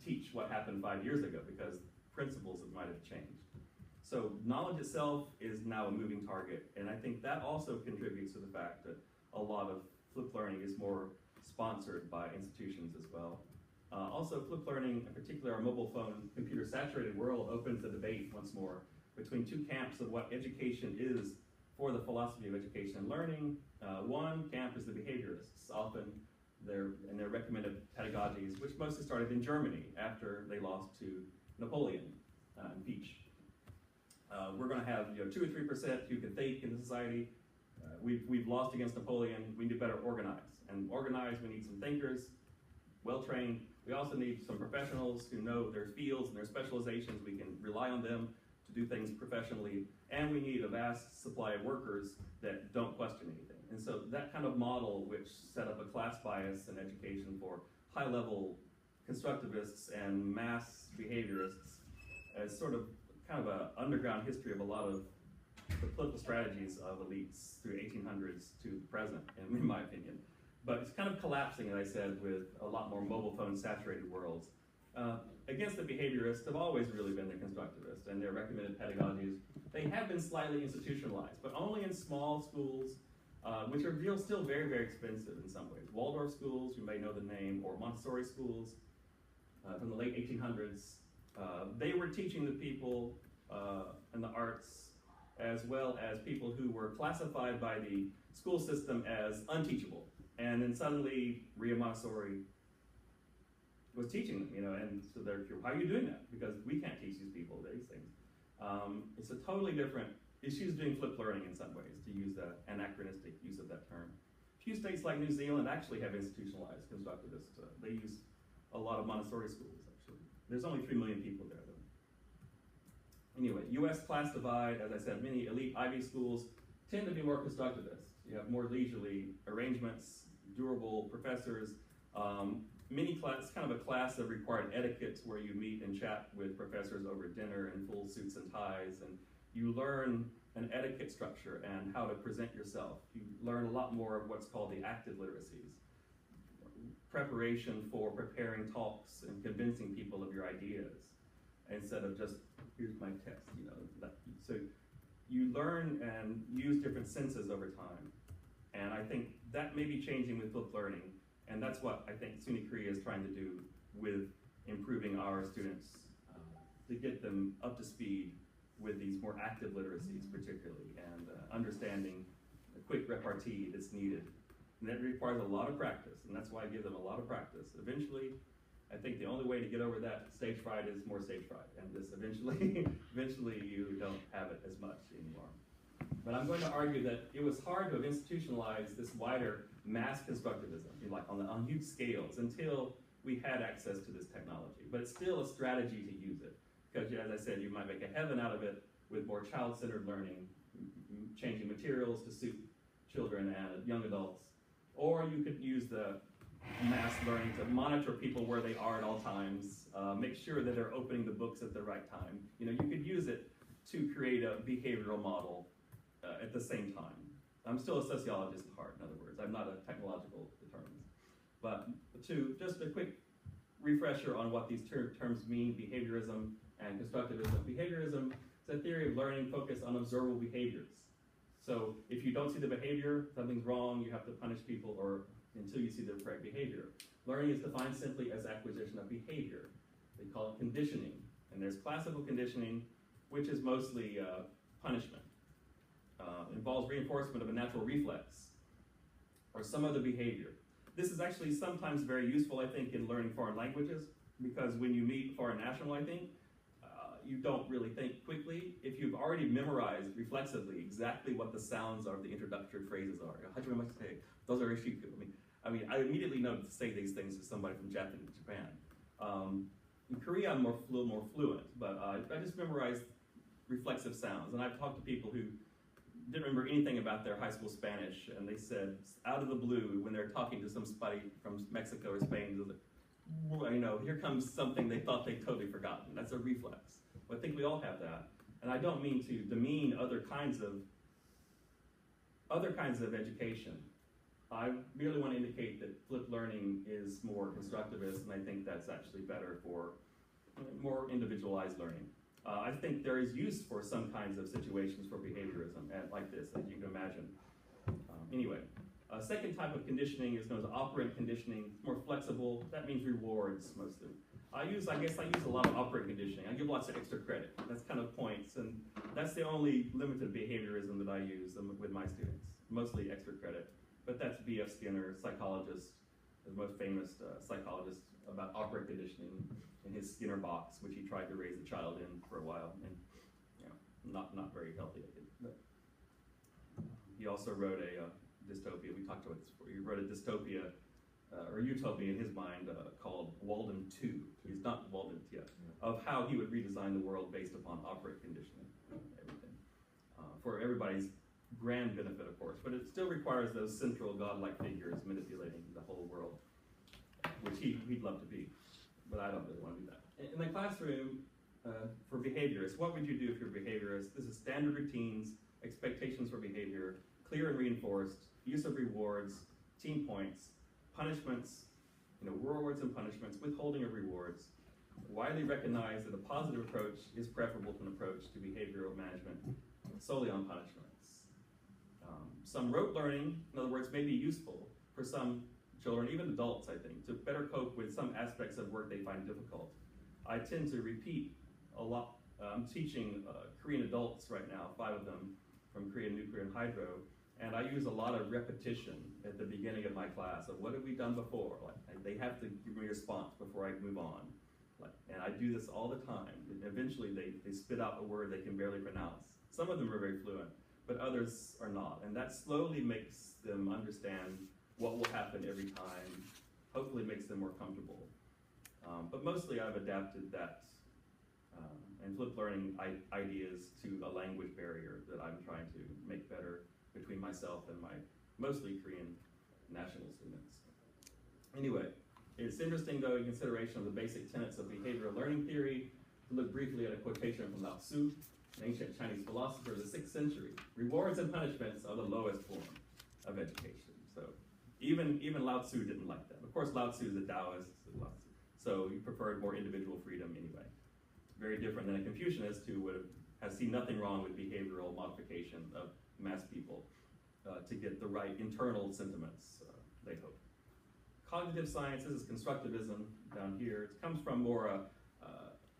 teach what happened 5 years ago because principles might have changed. So knowledge itself is now a moving target, and I think that also contributes to the fact that a lot of flipped learning is more sponsored by institutions as well. Also, flipped learning, in particular our mobile phone, computer-saturated world, opens the debate once more between two camps of what education is for the philosophy of education and learning. One camp is the behaviorists, often their recommended pedagogies, which mostly started in Germany after they lost to Napoleon and Peach. We're going to have 2 or 3% who can think in the society. We've lost against Napoleon. We need to better organize. And organize, we need some thinkers, well-trained. We also need some professionals who know their fields and their specializations. We can rely on them to do things professionally. And we need a vast supply of workers that don't question anything. And so that kind of model, which set up a class bias in education for high-level constructivists and mass behaviorists, as sort of kind of an underground history of a lot of the political strategies of elites through 1800s to the present, in my opinion. But it's kind of collapsing, as I said, with a lot more mobile phone saturated worlds. Against the behaviorists have always really been the constructivists and their recommended pedagogies. They have been slightly institutionalized, but only in small schools, which are still very, very expensive in some ways. Waldorf schools, you may know the name, or Montessori schools from the late 1800s. They were teaching the people in the arts as well as people who were classified by the school system as unteachable. And then suddenly, Ria Montessori was teaching them, and so they're curious, how are you doing that? Because we can't teach these people these things. It's a totally different, she's doing flipped learning in some ways, to use the anachronistic use of that term. A few states like New Zealand actually have institutionalized constructivists. They use a lot of Montessori schools, actually. There's only 3 million people there, though. Anyway, US class divide, as I said, many elite Ivy schools tend to be more constructivist. You have more leisurely arrangements, durable professors, mini class, kind of a class of required etiquette where you meet and chat with professors over dinner in full suits and ties, and you learn an etiquette structure and how to present yourself. You learn a lot more of what's called the active literacies. Preparation for preparing talks and convincing people of your ideas, instead of just, here's my text, you know. So you learn and use different senses over time. And I think that may be changing with flipped learning. And that's what I think SUNY Korea is trying to do with improving our students, to get them up to speed with these more active literacies particularly, and understanding the quick repartee that's needed. And that requires a lot of practice, and that's why I give them a lot of practice. Eventually, I think the only way to get over that stage fright is more stage fright, and this eventually, eventually you don't have it as much anymore. But I'm going to argue that it was hard to have institutionalized this wider mass constructivism, like on huge scales, until we had access to this technology. But it's still a strategy to use it, because as I said, you might make a heaven out of it with more child-centered learning, changing materials to suit children and young adults. Or you could use the mass learning to monitor people where they are at all times, make sure that they're opening the books at the right time. You know, you could use it to create a behavioral model at the same time. I'm still a sociologist at heart, in other words. I'm not a technological determinist. But just a quick refresher on what these terms mean, behaviorism and constructivism. Behaviorism is a theory of learning focused on observable behaviors. So if you don't see the behavior, something's wrong, you have to punish people or until you see the correct behavior. Learning is defined simply as acquisition of behavior. They call it conditioning. And there's classical conditioning, which is mostly punishment. Involves reinforcement of a natural reflex or some other behavior. This is actually sometimes very useful, I think, in learning foreign languages, because when you meet foreign national, I think, you don't really think quickly. If you've already memorized reflexively exactly what the sounds of the introductory phrases are, those are issues. I mean, I immediately know to say these things to somebody from Japan. In Korea, I'm more fluent, but I just memorized reflexive sounds. And I've talked to people who didn't remember anything about their high school Spanish, and they said, out of the blue, when they're talking to somebody from Mexico or Spain, you know, here comes something they thought they'd totally forgotten. That's a reflex. But I think we all have that. And I don't mean to demean other kinds of education. I merely want to indicate that flipped learning is more constructivist, and I think that's actually better for more individualized learning. I think there is use for some kinds of situations for behaviorism like this, as you can imagine. Anyway, a second type of conditioning is known as operant conditioning. It's more flexible. That means rewards mostly. I guess I use a lot of operant conditioning. I give lots of extra credit. That's kind of points, and that's the only limited behaviorism that I use with my students. Mostly extra credit. But that's B.F. Skinner, psychologist, the most famous psychologist about operant conditioning in his Skinner box, which he tried to raise a child in for a while, and you know, not very healthy. But he also wrote a dystopia. We talked about this before. He wrote a dystopia or utopia in his mind called Walden 2. He's not Walden yet. Of how he would redesign the world based upon operant conditioning, everything for everybody's grand benefit, of course. But it still requires those central godlike figures manipulating the whole world, which he'd love to be. But I don't really want to do that. In the classroom, for behaviorists, what would you do if you're a behaviorist? This is standard routines, expectations for behavior, clear and reinforced, use of rewards, team points, punishments, rewards and punishments, withholding of rewards, widely recognized that a positive approach is preferable to an approach to behavioral management solely on punishments. Some rote learning, in other words, may be useful for some children, even adults, I think, to better cope with some aspects of work they find difficult. I tend to repeat a lot. I'm teaching Korean adults right now, 5 of them from Korean Nuclear and Hydro, and I use a lot of repetition at the beginning of my class of what have we done before. Like, they have to give me a response before I move on. And I do this all the time. And eventually they spit out a word they can barely pronounce. Some of them are very fluent, but others are not. And that slowly makes them understand what will happen every time, hopefully makes them more comfortable. But mostly I've adapted that and flipped learning ideas to a language barrier that I'm trying to make better between myself and my mostly Korean national students. Anyway, It's interesting, though, in consideration of the basic tenets of behavioral learning theory, to look briefly at a quotation from Lao Tzu, an ancient Chinese philosopher of the 6th century. Rewards and punishments are the lowest form of education. So even Lao Tzu didn't like that. Of course, Lao Tzu is a Taoist, so he preferred more individual freedom anyway. Very different than a Confucianist who would have seen nothing wrong with behavioral modification of mass people to get the right internal sentiments, they hope. Cognitive science, this is constructivism down here. It comes from more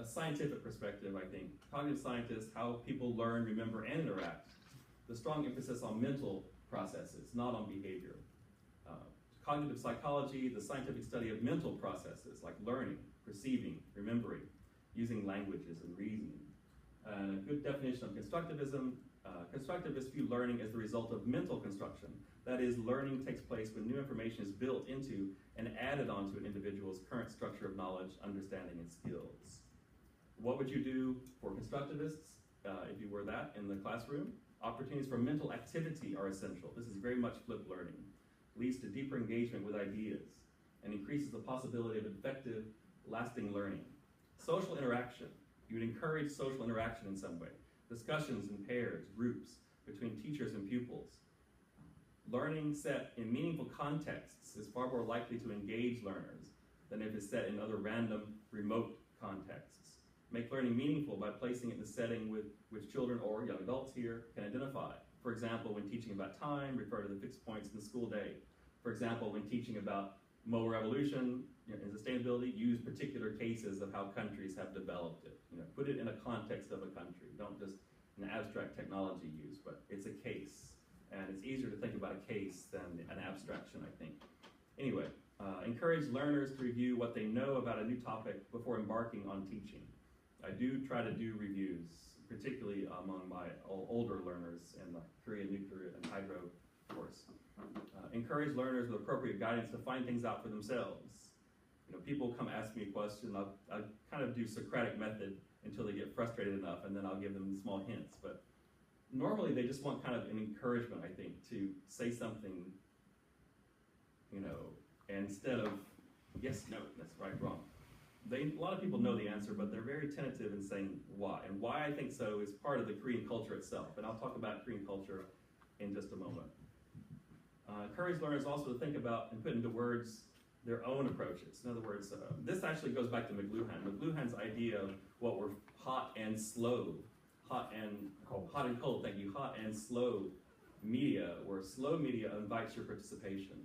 a scientific perspective, I think. Cognitive scientists, how people learn, remember, and interact. The strong emphasis on mental processes, not on behavior. Cognitive psychology, the scientific study of mental processes like learning, perceiving, remembering, using languages and reasoning. A good definition of constructivism, constructivists view learning as the result of mental construction. That is, learning takes place when new information is built into and added onto an individual's current structure of knowledge, understanding, and skills. What would you do for constructivists if you were that in the classroom? Opportunities for mental activity are essential. This is very much flipped learning. Leads to deeper engagement with ideas and increases the possibility of effective, lasting learning. Social interaction. You would encourage social interaction in some way. Discussions in pairs, groups, between teachers and pupils. Learning set in meaningful contexts is far more likely to engage learners than if it's set in other random, remote contexts. Make learning meaningful by placing it in a setting which children or young adults here can identify. For example, when teaching about time, refer to the fixed points in the school day. For example, when teaching about mobile revolution and sustainability, use particular cases of how countries have developed it. Put it in a context of a country. Don't just an abstract technology use, but it's a case. And it's easier to think about a case than an abstraction, I think. Anyway, encourage learners to review what they know about a new topic before embarking on teaching. I do try to do reviews, particularly among my older learners in the Korean nuclear and hydro course. Encourage learners with appropriate guidance to find things out for themselves. People come ask me a question, I'll kind of do Socratic method until they get frustrated enough, and then I'll give them small hints. But normally they just want kind of an encouragement, I think, to say something, instead of yes, no, that's right, wrong. A lot of people know the answer, but they're very tentative in saying why. And why I think so is part of the Korean culture itself. And I'll talk about Korean culture in just a moment. Encourage learners also to think about and put into words their own approaches. In other words, this actually goes back to McLuhan. McLuhan's idea of what were hot and slow, hot and cold, thank you, hot and slow media, where slow media invites your participation.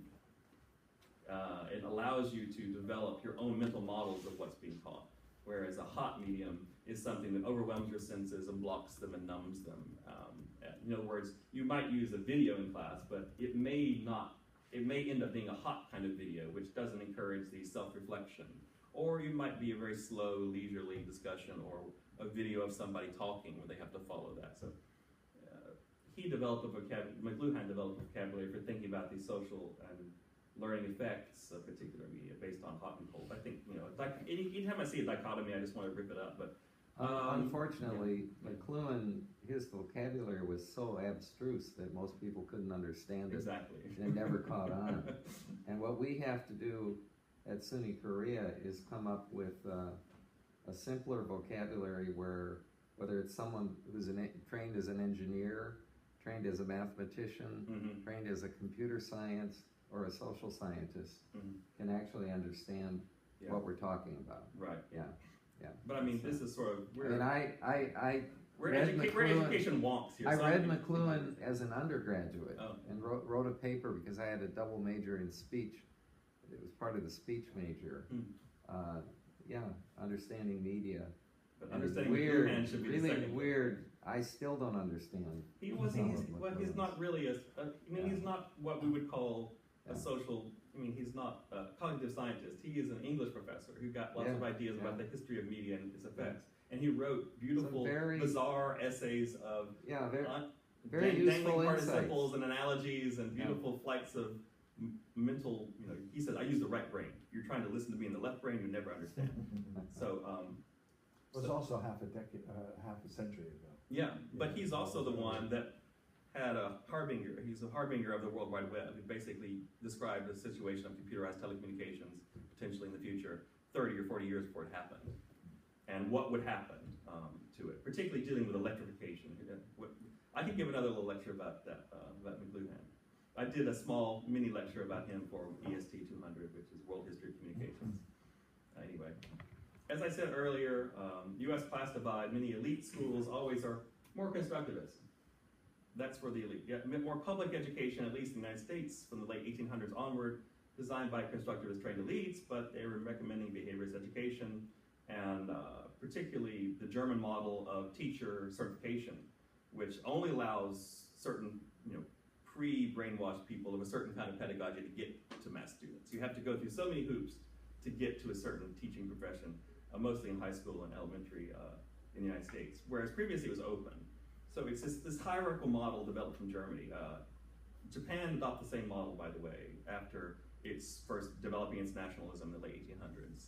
It allows you to develop your own mental models of what's being taught, whereas a hot medium is something that overwhelms your senses and blocks them and numbs them. In other words, you might use a video in class, but it may end up being a hot kind of video, which doesn't encourage the self-reflection. Or you might be a very slow, leisurely discussion, or a video of somebody talking where they have to follow that. So McLuhan developed a vocabulary for thinking about these social and learning effects of particular media based on hot and cold. I think, anytime I see a dichotomy, I just want to rip it up. But unfortunately, McLuhan, his vocabulary was so abstruse that most people couldn't understand it. Exactly. They never caught on. And what we have to do at SUNY Korea is come up with a simpler vocabulary where, whether it's someone who's trained as an engineer, trained as a mathematician, trained as a computer science, or a social scientist, can actually understand what we're talking about. Right. Yeah. But I mean, this is sort of we're education wonks here. I read McLuhan as an undergraduate and wrote a paper because I had a double major in speech. It was part of the speech major. Understanding media. But understanding weird, McLuhan should be really the second. Weird. I still don't understand. He's not really he's not what we would call a social. He's not a cognitive scientist. He is an English professor who got lots of ideas about the history of media and its effects. And he wrote beautiful, bizarre essays of very useful dangling insights. participles and analogies and beautiful flights of mental. He said, "I use the right brain. You're trying to listen to me in the left brain. You never understand." So. It was also half a century ago. Yeah, but he's also the one that had a harbinger. He's a harbinger of the World Wide Web. He basically described the situation of computerized telecommunications potentially in the future, 30 or 40 years before it happened. And what would happen to it, particularly dealing with electrification. I could give another little lecture about that, about McLuhan. I did a small mini lecture about him for EST 200, which is World History of Communications. Anyway, as I said earlier, U.S. class divide, many elite schools always are more constructivist. That's for the elite. Yeah, more public education, at least in the United States, from the late 1800s onward, designed by constructivist trained elites, but they were recommending behaviorist education, and particularly the German model of teacher certification, which only allows certain, pre-brainwashed people of a certain kind of pedagogy to get to math students. You have to go through so many hoops to get to a certain teaching profession, mostly in high school and elementary in the United States, whereas previously it was open. So it's this hierarchical model developed from Germany. Japan adopted the same model, by the way, after its first developing its nationalism in the late 1800s.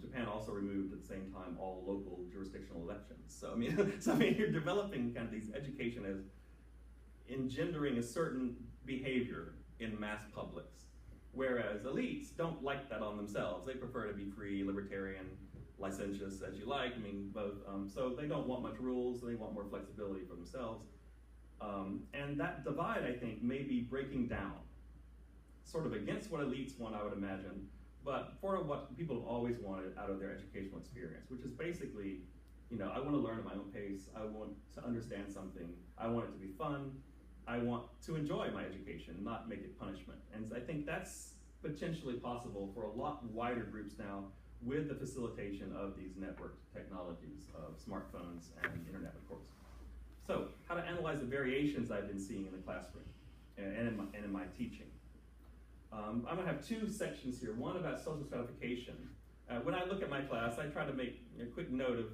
Japan also removed at the same time all local jurisdictional elections. So I mean, you're developing kind of these education as engendering a certain behavior in mass publics, whereas elites don't like that on themselves. They prefer to be free, libertarian, licentious, as you like. I mean, both. So they don't want much rules. They want more flexibility for themselves. And that divide, I think, may be breaking down, sort of against what elites want, I would imagine, but for what people have always wanted out of their educational experience, which is basically, I want to learn at my own pace. I want to understand something. I want it to be fun. I want to enjoy my education, not make it punishment. And I think that's potentially possible for a lot wider groups now with the facilitation of these network technologies of smartphones and internet, of course. So, how to analyze the variations I've been seeing in the classroom and in my teaching. I'm going to have two sections here, one about social stratification. When I look at my class, I try to make a quick note of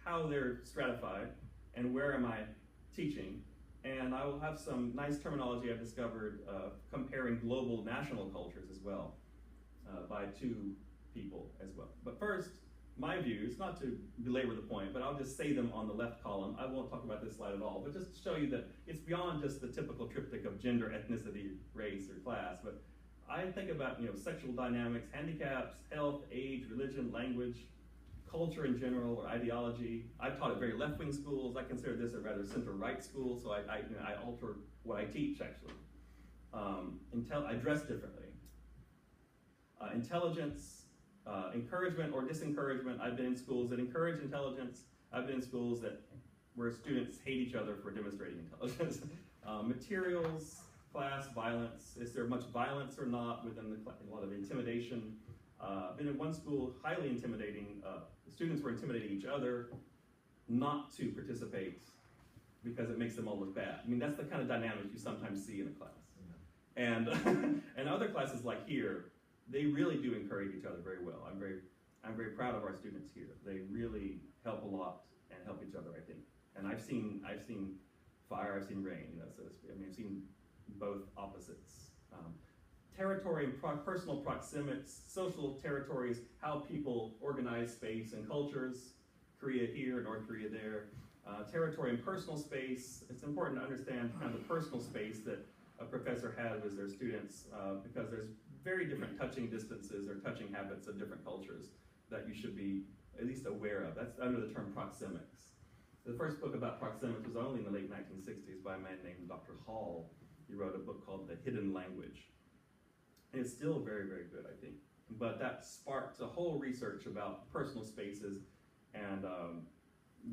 how they're stratified and where am I teaching. And I will have some nice terminology I've discovered comparing global national cultures as well by two people as well. But first, my views, not to belabor the point, but I'll just say them on the left column. I won't talk about this slide at all, but just to show you that it's beyond just the typical triptych of gender, ethnicity, race, or class. But I think about sexual dynamics, handicaps, health, age, religion, language, culture in general, or ideology. I've taught at very left-wing schools. I consider this a rather center-right school, so I alter what I teach, actually. I dress differently. Intelligence, encouragement or disencouragement. I've been in schools that encourage intelligence. I've been in schools where students hate each other for demonstrating intelligence. Materials, class, violence. Is there much violence or not within the class? A lot of intimidation. I've been in one school, highly intimidating. Students were intimidating each other not to participate because it makes them all look bad. I mean, that's the kind of dynamic you sometimes see in a class. And and other classes like here, they really do encourage each other very well. I'm very proud of our students here. They really help a lot and help each other, I think. And I've seen fire, I've seen rain. So to speak. I mean, I've seen both opposites. Territory and personal proxemics, social territories, how people organize space and cultures. Korea here, North Korea there. Territory and personal space. It's important to understand kind of the personal space that a professor had with their students because there's very different touching distances or touching habits of different cultures that you should be at least aware of. That's under the term proxemics. The first book about proxemics was only in the late 1960s by a man named Dr. Hall. He wrote a book called The Hidden Language. And it's still very, very good, I think. But that sparked a whole research about personal spaces and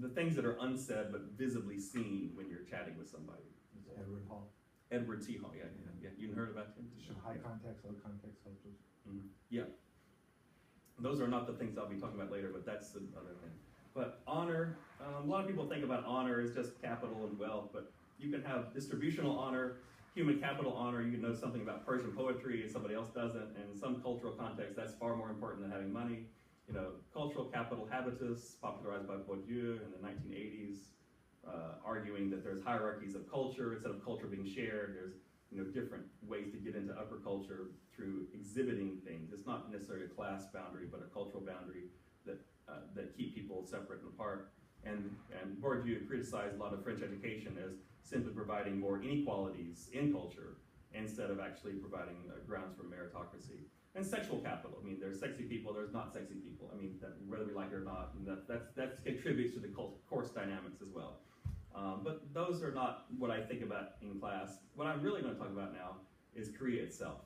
the things that are unsaid but visibly seen when you're chatting with somebody. Edward Hall. Edward T. Hall, yeah. You heard about him? High context, low context cultures. Mm-hmm. Yeah. Those are not the things I'll be talking about later, but that's the other thing. But honor, a lot of people think about honor as just capital and wealth, but you can have distributional honor, human capital honor. You can know something about Persian poetry and somebody else doesn't. And in some cultural context, that's far more important than having money. Cultural capital habitus, popularized by Bourdieu in the 1980s, arguing that there's hierarchies of culture. Instead of culture being shared, there's different ways to get into upper culture through exhibiting things. It's not necessarily a class boundary, but a cultural boundary that keep people separate and apart. And Bourdieu criticized a lot of French education as simply providing more inequalities in culture instead of actually providing grounds for meritocracy. And sexual capital, I mean, there's sexy people, there's not sexy people. I mean, whether we like it or not, and that contributes to the course dynamics as well. But those are not what I think about in class. What I'm really going to talk about now is Korea itself.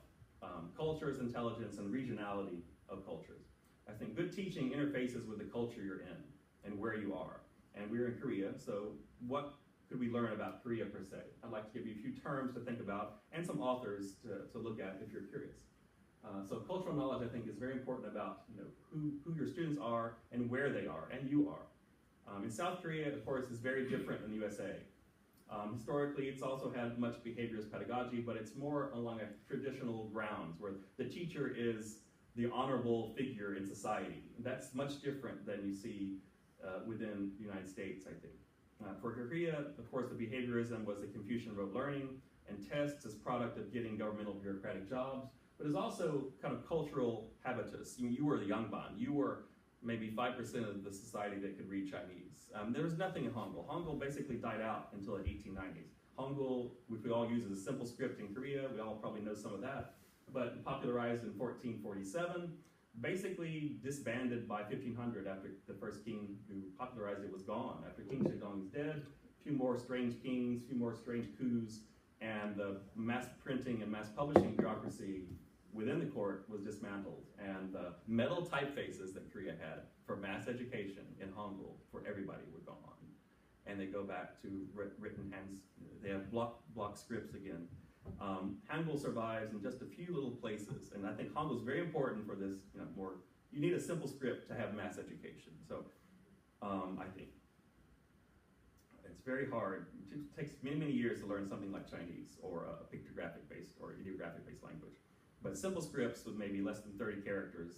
Cultures, intelligence, and regionality of cultures. I think good teaching interfaces with the culture you're in and where you are. And we're in Korea, so what could we learn about Korea per se? I'd like to give you a few terms to think about and some authors to look at if you're curious. So cultural knowledge, I think, is very important about who your students are and where they are, and you are. In South Korea, of course, is very different than the USA. Historically, it's also had much behaviorist pedagogy, but it's more along a traditional grounds where the teacher is the honorable figure in society. That's much different than you see within the United States, I think. For Korea, of course, the behaviorism was the Confucian-rote learning and tests as product of getting governmental bureaucratic jobs, but it's also kind of cultural habitus. You were the Yangban. You were maybe 5% of the society that could read Chinese. There was nothing in Hangul. Hangul basically died out until the 1890s. Hangul, which we all use as a simple script in Korea, we all probably know some of that, but popularized in 1447, basically disbanded by 1500 after the first king who popularized it was gone. After King Sejong is dead, a few more strange kings, a few more strange coups, and the mass printing and mass publishing bureaucracy within the court was dismantled, and the metal typefaces that Korea had for mass education in Hangul for everybody were gone. And they go back to written hands, they have block scripts again. Hangul survives in just a few little places, and I think Hangul is very important for this, you need a simple script to have mass education. So I think it's very hard. It takes many, many years to learn something like Chinese or a pictographic-based or ideographic-based language. But simple scripts with maybe less than 30 characters,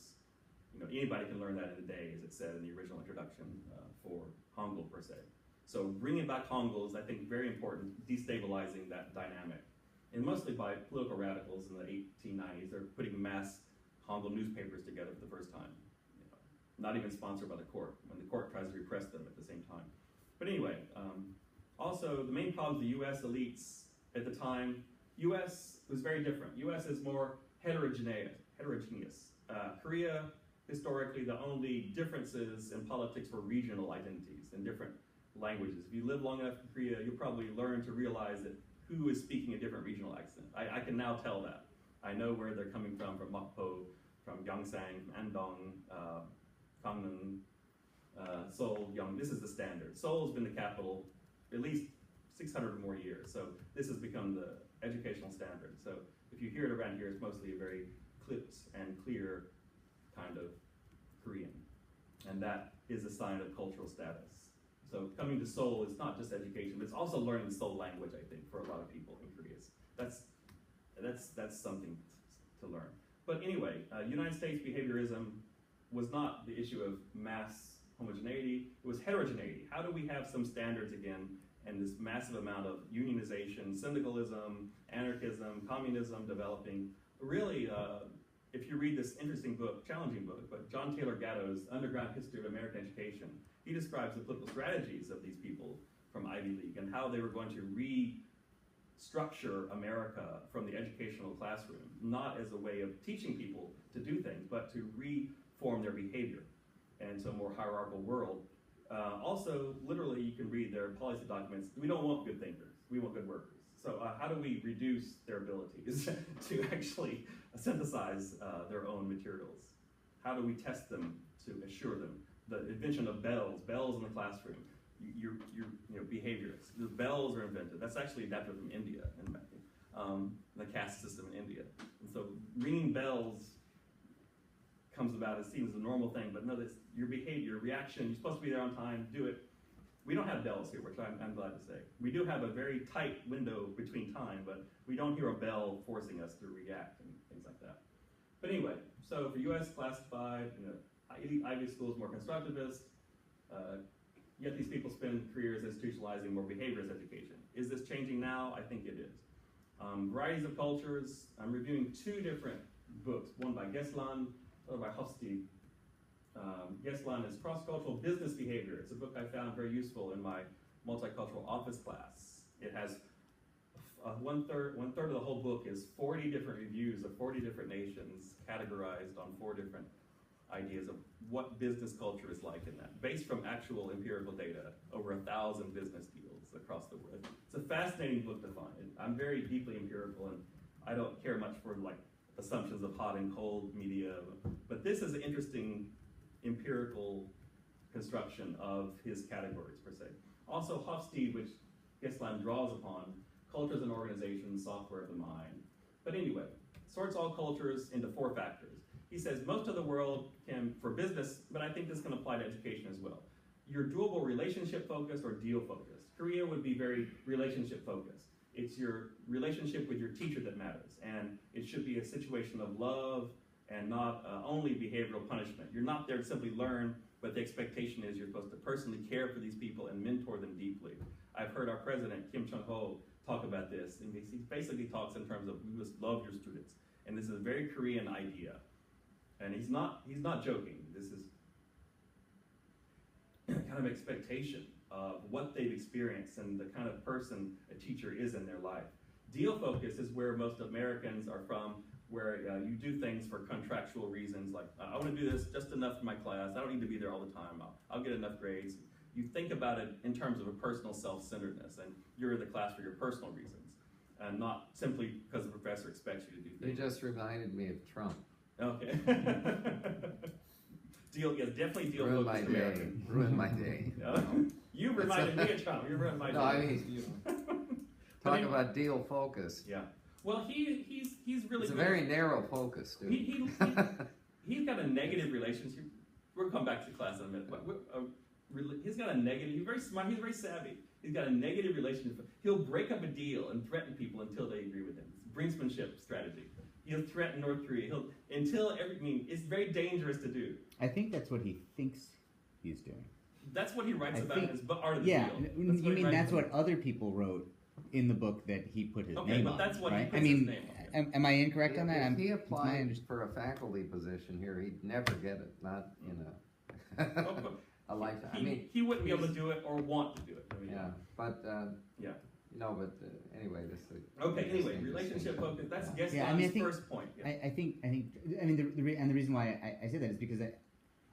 anybody can learn that in a day, as it said in the original introduction for Hangul per se. So bringing back Hangul is, I think, very important, destabilizing that dynamic. And mostly by political radicals in the 1890s, they're putting mass Hangul newspapers together for the first time. Not even sponsored by the court, when the court tries to repress them at the same time. But anyway, also the main problem of the US elites at the time, US was very different. US is more heterogeneous. Korea, historically, the only differences in politics were regional identities and different languages. If you live long enough in Korea, you'll probably learn to realize that who is speaking a different regional accent. I can now tell that. I know where they're coming from Mokpo, from Gyeongsang, from Andong, Gangneung, Seoul, Yeong. This is the standard. Seoul has been the capital at least 600 or more years, so this has become the educational standard. So if you hear it around here, it's mostly a very clipped and clear kind of Korean, and that is a sign of cultural status. So coming to Seoul is not just education, but it's also learning the Seoul language, I think, for a lot of people in Korea. That's something to learn. But anyway, United States behaviorism was not the issue of mass homogeneity, it was heterogeneity. How do we have some standards again, and this massive amount of unionization, syndicalism, anarchism, communism developing? Really, if you read this interesting book, challenging book, but John Taylor Gatto's Underground History of American Education, he describes the political strategies of these people from Ivy League and how they were going to restructure America from the educational classroom, not as a way of teaching people to do things, but to reform their behavior into a more hierarchical world. Also, literally, you can read their policy documents. We don't want good thinkers, we want good workers. So how do we reduce their abilities to actually synthesize their own materials? How do we test them to assure them? The invention of bells in the classroom, your behaviors. The bells are invented. That's actually adapted from India, and the caste system in India. And so ringing bells comes about as seen as a normal thing, but no, that's your behavior, your reaction. You're supposed to be there on time, do it. We don't have bells here, which I'm glad to say. We do have a very tight window between time, but we don't hear a bell forcing us to react and things like that. But anyway, so for US classified, Ivy schools more constructivist, yet these people spend careers institutionalizing more behaviorist education. Is this changing now? I think it is. Varieties of cultures, I'm reviewing two different books, one by Geslan, other by Hosti. Geslan is Cross-Cultural Business Behavior. It's a book I found very useful in my multicultural office class. It has one third of the whole book is 40 different reviews of 40 different nations, categorized on 4 different ideas of what business culture is like in that, based from actual empirical data, over 1,000 business deals across the world. It's a fascinating book to find. I'm very deeply empirical, and I don't care much for like assumptions of hot and cold media, but this is an interesting empirical construction of his categories per se. Also, Hofstede, which Gisland draws upon, cultures and organizations, software of the mind. But anyway, sorts all cultures into 4 factors. He says most of the world can, for business, but I think this can apply to education as well. You're doable relationship focused or deal focused. Korea would be very relationship focused. It's your relationship with your teacher that matters, and it should be a situation of love and not only behavioral punishment. You're not there to simply learn, but the expectation is you're supposed to personally care for these people and mentor them deeply. I've heard our president, Kim Chung-ho, talk about this, and he basically talks in terms of you must love your students. And this is a very Korean idea. And he's not joking. This is kind of expectation of what they've experienced and the kind of person a teacher is in their life. Deal focus is where most Americans are from, where you do things for contractual reasons, like I want to do this just enough for my class. I don't need to be there all the time. I'll get enough grades. You think about it in terms of a personal self-centeredness, and you're in the class for your personal reasons, and not simply because the professor expects you to do things. You just reminded me of Trump. Okay. Definitely deal Ruined my focused day. American. Ruined my day. You reminded me of Trump. You ruined my day. No, I mean, talk about deal focus. Yeah. Well, he's really It's a good. very narrow focus, dude. He's got a negative relationship. We'll come back to class in a minute. But he's got a negative. He's very smart. He's very savvy. He's got a negative relationship. He'll break up a deal and threaten people until they agree with him. It's brinksmanship strategy. He'll threaten North Korea. It's very dangerous to do. I think that's what he thinks he's doing. That's what he writes I about in think- his Art of the Yeah, Deal. you mean that's what other people wrote in the book that he put his Okay, name but on, that's what he right? puts I mean, his name on. am I incorrect on that? If he it's my applied understanding. for a faculty position here, he'd never get it. Not in a lifetime. I mean, he wouldn't be able to do it or want to do it. I mean, yeah, but Yeah. Anyway, this is Okay. Anyway, relationship focus. That's Geston's Yeah, I mean, I think- first point. Yeah. I mean, the reason why I say that is because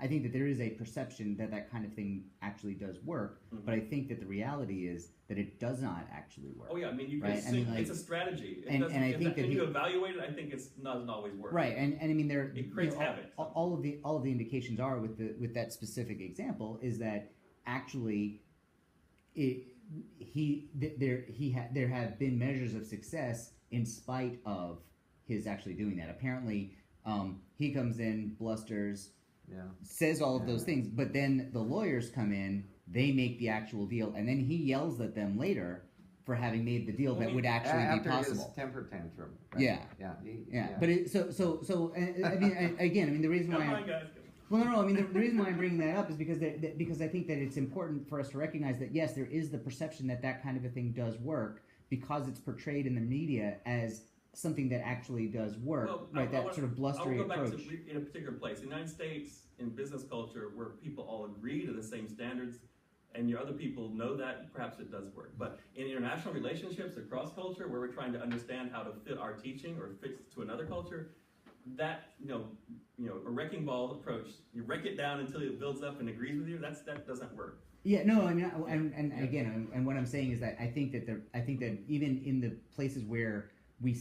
I think that there is a perception that that kind of thing actually does work, Mhm. but I think that the reality is that it does not actually work. Oh yeah, I mean you can Right, I mean, like- it's a strategy. It and doesn't, I think that when he- you evaluate it, I think it doesn't always work. Right, and I mean there It creates you know, havoc. all of the indications are with that specific example is that actually there have been measures of success in spite of his actually doing that. Apparently, he comes in, blusters, yeah. says all of those things, but then the lawyers come in, they make the actual deal, and then he yells at them later for having made the deal that would actually be After possible. his temper tantrum. Right? Yeah. Yeah. But I mean, again, the reason Come why. on, guys. Well, no. I mean, the reason why I'm bringing that up is because because I think that it's important for us to recognize that yes, there is the perception that that kind of a thing does work because it's portrayed in the media as something that actually does work, Well, right? That sort of blustery I'll go approach. back to in a particular place. In the United States, in business culture, where people all agree to the same standards, and your other people know that, perhaps it does work. But in international relationships across culture, where we're trying to understand how to fit our teaching or fit to another culture, that a wrecking ball approach, you wreck it down until it builds up and agrees with you. That doesn't work. Yeah, no, I mean, and again, and what I'm saying is that I think that even in the places where we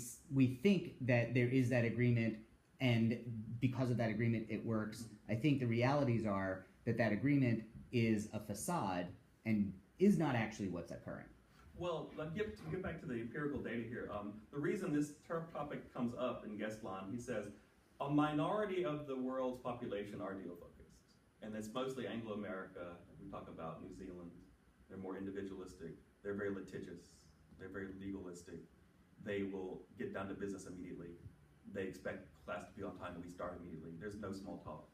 think that there is that agreement, and because of that agreement it works, I think the realities are that agreement is a facade and is not actually what's occurring. Well, to get back to the empirical data here, the reason this topic comes up in Gesland, he says, a minority of the world's population are deal-focused, and it's mostly Anglo-America. We talk about New Zealand. They're more individualistic. They're very litigious. They're very legalistic. They will get down to business immediately. They expect class to be on time and we start immediately. There's no small talk.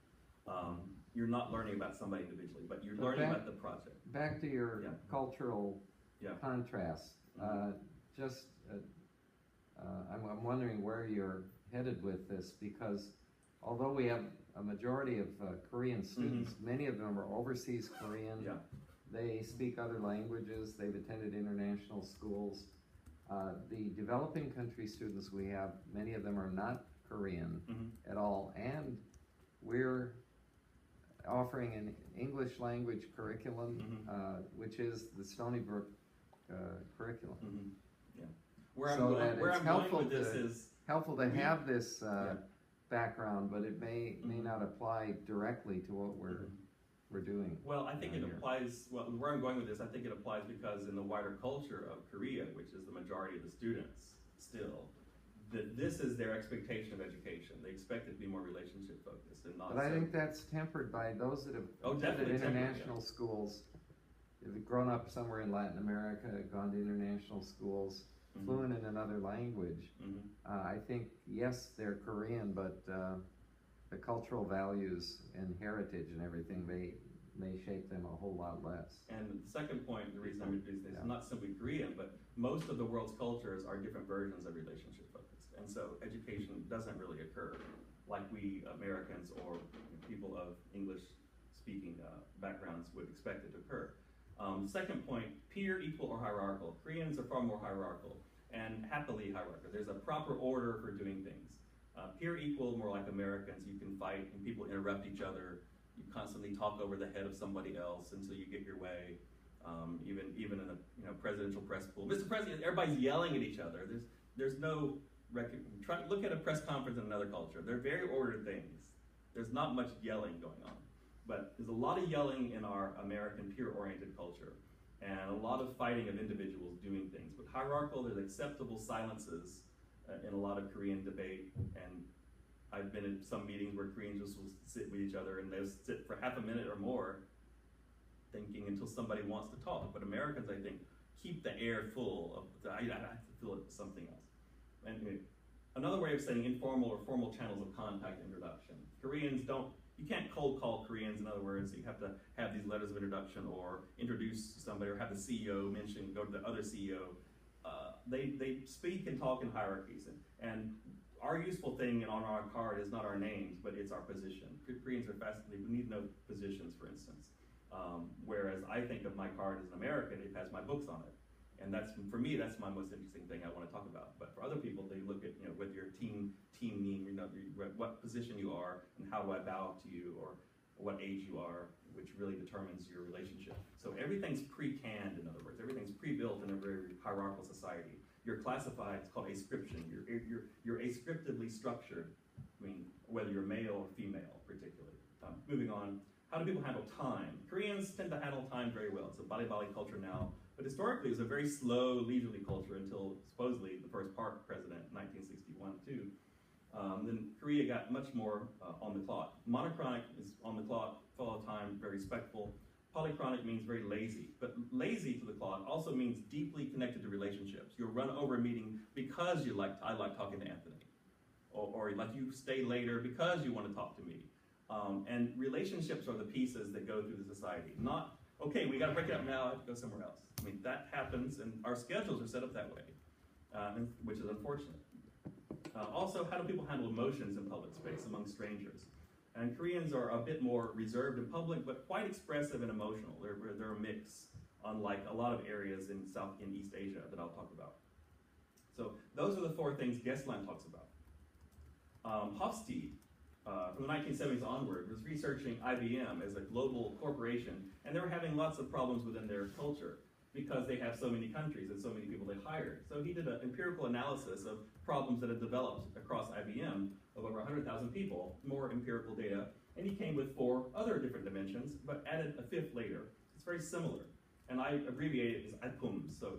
You're not learning about somebody individually, but you're learning about the project. Back to your cultural contrast. I'm wondering where you're headed with this, because although we have a majority of Korean students, many of them are overseas Korean. Yeah. They speak other languages. They've attended international schools. The developing country students we have, many of them are not Korean Mm-hmm. at all, and we're offering an English language curriculum, Mm-hmm. which is the Stony Brook curriculum. Mm-hmm. Yeah. Where So I'm that going, where it's I'm going helpful with this to- is, Helpful to have this Yeah. background, but it may Mhm. not apply directly to what we're doing. well, I think it here. applies, well, where I'm going with this, I think it applies because in the wider culture of Korea, which is the majority of the students still, that this is their expectation of education. They expect it to be more relationship focused and not. But I so- think that's tempered by those that have Oh, attended definitely tempered, international schools, have grown up somewhere in Latin America, gone to international schools, Mhm. fluent in another language. Mhm. I think, yes, they're Korean, but the cultural values and heritage and everything, may shape them a whole lot less. And the second point, the reason I'm introducing this, Yeah. is not simply Korean, but most of the world's cultures are different versions of relationship focused. And so education doesn't really occur like we Americans or people of English speaking backgrounds would expect it to occur. Second point, peer, equal, or hierarchical. Koreans are far more hierarchical and happily hierarchical. There's a proper order for doing things. Peer, equal, more like Americans. You can fight and people interrupt each other. You constantly talk over the head of somebody else until you get your way. Even in a presidential press pool, Mr. President, everybody's yelling at each other. There's no look at a press conference in another culture. They're very ordered things. There's not much yelling going on, but there's a lot of yelling in our American peer-oriented culture, and a lot of fighting of individuals doing things. With hierarchical, there's acceptable silences in a lot of Korean debate, and I've been in some meetings where Koreans just will sit with each other and they'll sit for half a minute or more thinking until somebody wants to talk. But Americans, I think, keep the air full of, I have to fill it with something else. And another way of saying informal or formal channels of contact introduction. Koreans you can't cold call Koreans, in other words. You have to have these letters of introduction or introduce somebody or have the CEO go to the other CEO. They speak and talk in hierarchies. And our useful thing on our card is not our names, but it's our position. Koreans are fascinated. We need to know positions, for instance. Whereas I think of my card as an American, it has my books on it. And for me, that's my most interesting thing I want to talk about. But for other people, they look at, whether you're team name, what position you are, and how do I bow to you, or what age you are, which really determines your relationship. So everything's pre-canned, in other words. Everything's pre-built in a very hierarchical society. You're classified, it's called ascription. You're ascriptively structured, whether you're male or female, particularly. Moving on, how do people handle time? Koreans tend to handle time very well. It's a bali-bali culture now. But historically, it was a very slow, leisurely culture until supposedly the first Park president, 1961 too. Then Korea got much more on the clock. Monochronic is on the clock, follow time, very respectful. Polychronic means very lazy. But lazy to the clock also means deeply connected to relationships. You'll run over a meeting because I like talking to Anthony. Or like you stay later because you want to talk to me. And relationships are the pieces that go through the society. Not, okay, we got to break it up now, I have to go somewhere else. That happens, and our schedules are set up that way, which is unfortunate. Also, how do people handle emotions in public space among strangers? And Koreans are a bit more reserved in public, but quite expressive and emotional. They're a mix, unlike a lot of areas in East Asia that I'll talk about. So those are the four things Gesland talks about. Hofstede, from the 1970s onward, was researching IBM as a global corporation, and they were having lots of problems within their culture because they have so many countries and so many people they hired. So he did an empirical analysis of problems that had developed across IBM of over 100,000 people, more empirical data, and he came with 4 other different dimensions, but added a 5th later. It's very similar, and I abbreviate it as IPUMS, so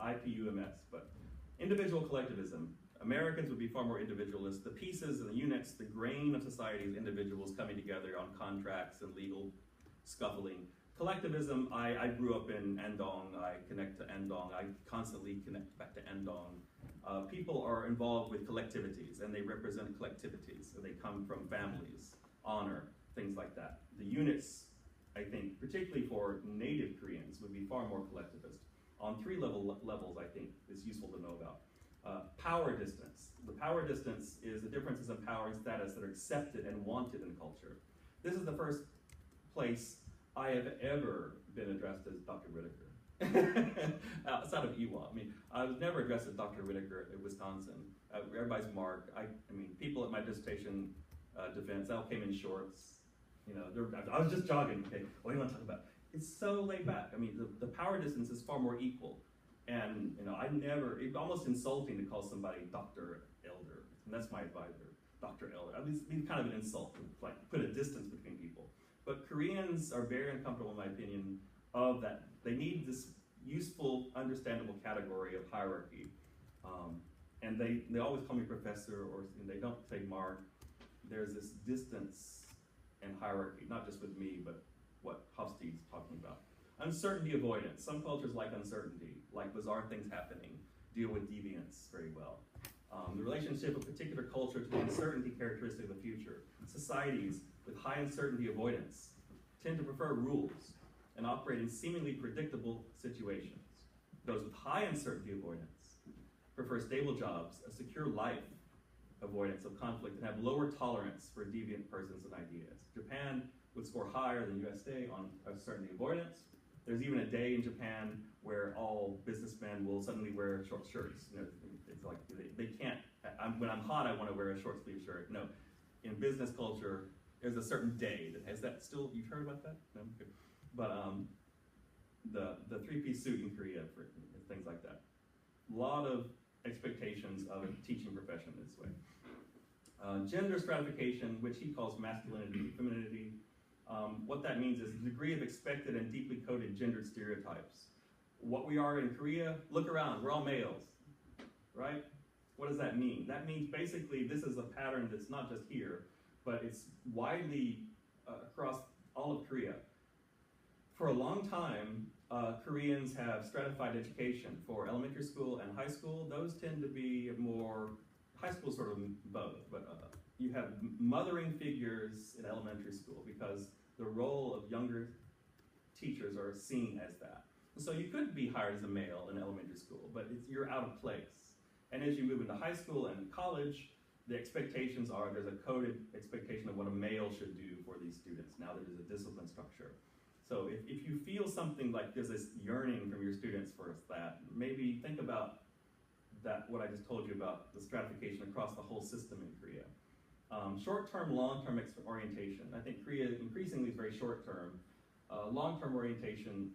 IPUMS, but individual collectivism. Americans would be far more individualist. The pieces and the units, the grain of society is individuals coming together on contracts and legal scuffling. Collectivism, I grew up in Andong. I connect to Andong. I constantly connect back to Andong. People are involved with collectivities, and they represent collectivities. So they come from families, honor, things like that. The units, I think, particularly for native Koreans, would be far more collectivist. On 3 levels, I think, is useful to know about. Power distance. The power distance is the differences in power and status that are accepted and wanted in culture. This is the first place I have ever been addressed as Dr. Whitaker. outside of EWA. I mean, I was never addressed as Dr. Whitaker at Wisconsin. Everybody's Mark. I mean, people at my dissertation defense all came in shorts. You know, I was just jogging. Okay, what do you want to talk about? It's so laid back. I mean, the power distance is far more equal. And, you know, it's almost insulting to call somebody Dr. Elder. And that's my advisor, Dr. Elder. I mean, it's kind of an insult to like put a distance between people. But Koreans are very uncomfortable, in my opinion, of that. They need this useful, understandable category of hierarchy. And they always call me professor, or they don't say Mark. There's this distance and hierarchy, not just with me, but what Hofstede's talking about. Uncertainty avoidance. Some cultures like uncertainty, like bizarre things happening, deal with deviance very well. The relationship of a particular culture to the uncertainty characteristic of the future. Societies with high uncertainty avoidance tend to prefer rules and operate in seemingly predictable situations. Those with high uncertainty avoidance prefer stable jobs, a secure life, avoidance of conflict, and have lower tolerance for deviant persons and ideas. Japan would score higher than USA on uncertainty avoidance. There's even a day in Japan where all businessmen will suddenly wear short shirts. You know, it's like they can't. When I'm hot, I want to wear a short sleeve shirt. No, in business culture, there's a certain day that has that. Still, you've heard about that? No, okay. But the three-piece suit in Korea for things like that. A lot of expectations of a teaching profession this way. Gender stratification, which he calls masculinity, femininity. What that means is the degree of expected and deeply coded gendered stereotypes. What we are in Korea, look around, we're all males, right? What does that mean? That means basically this is a pattern that's not just here, but it's widely across all of Korea. For a long time, Koreans have stratified education for elementary school and high school. Those tend to be more, high school sort of both, but you have mothering figures in elementary school because the role of younger teachers are seen as that. So you could be hired as a male in elementary school, but you're out of place. And as you move into high school and college, the expectations are, there's a coded expectation of what a male should do for these students now that there's a discipline structure. So if you feel something like there's this yearning from your students for that, maybe think about that, what I just told you about the stratification across the whole system in Korea. Short-term, long-term orientation. I think Korea increasingly is very short-term. Long-term orientation,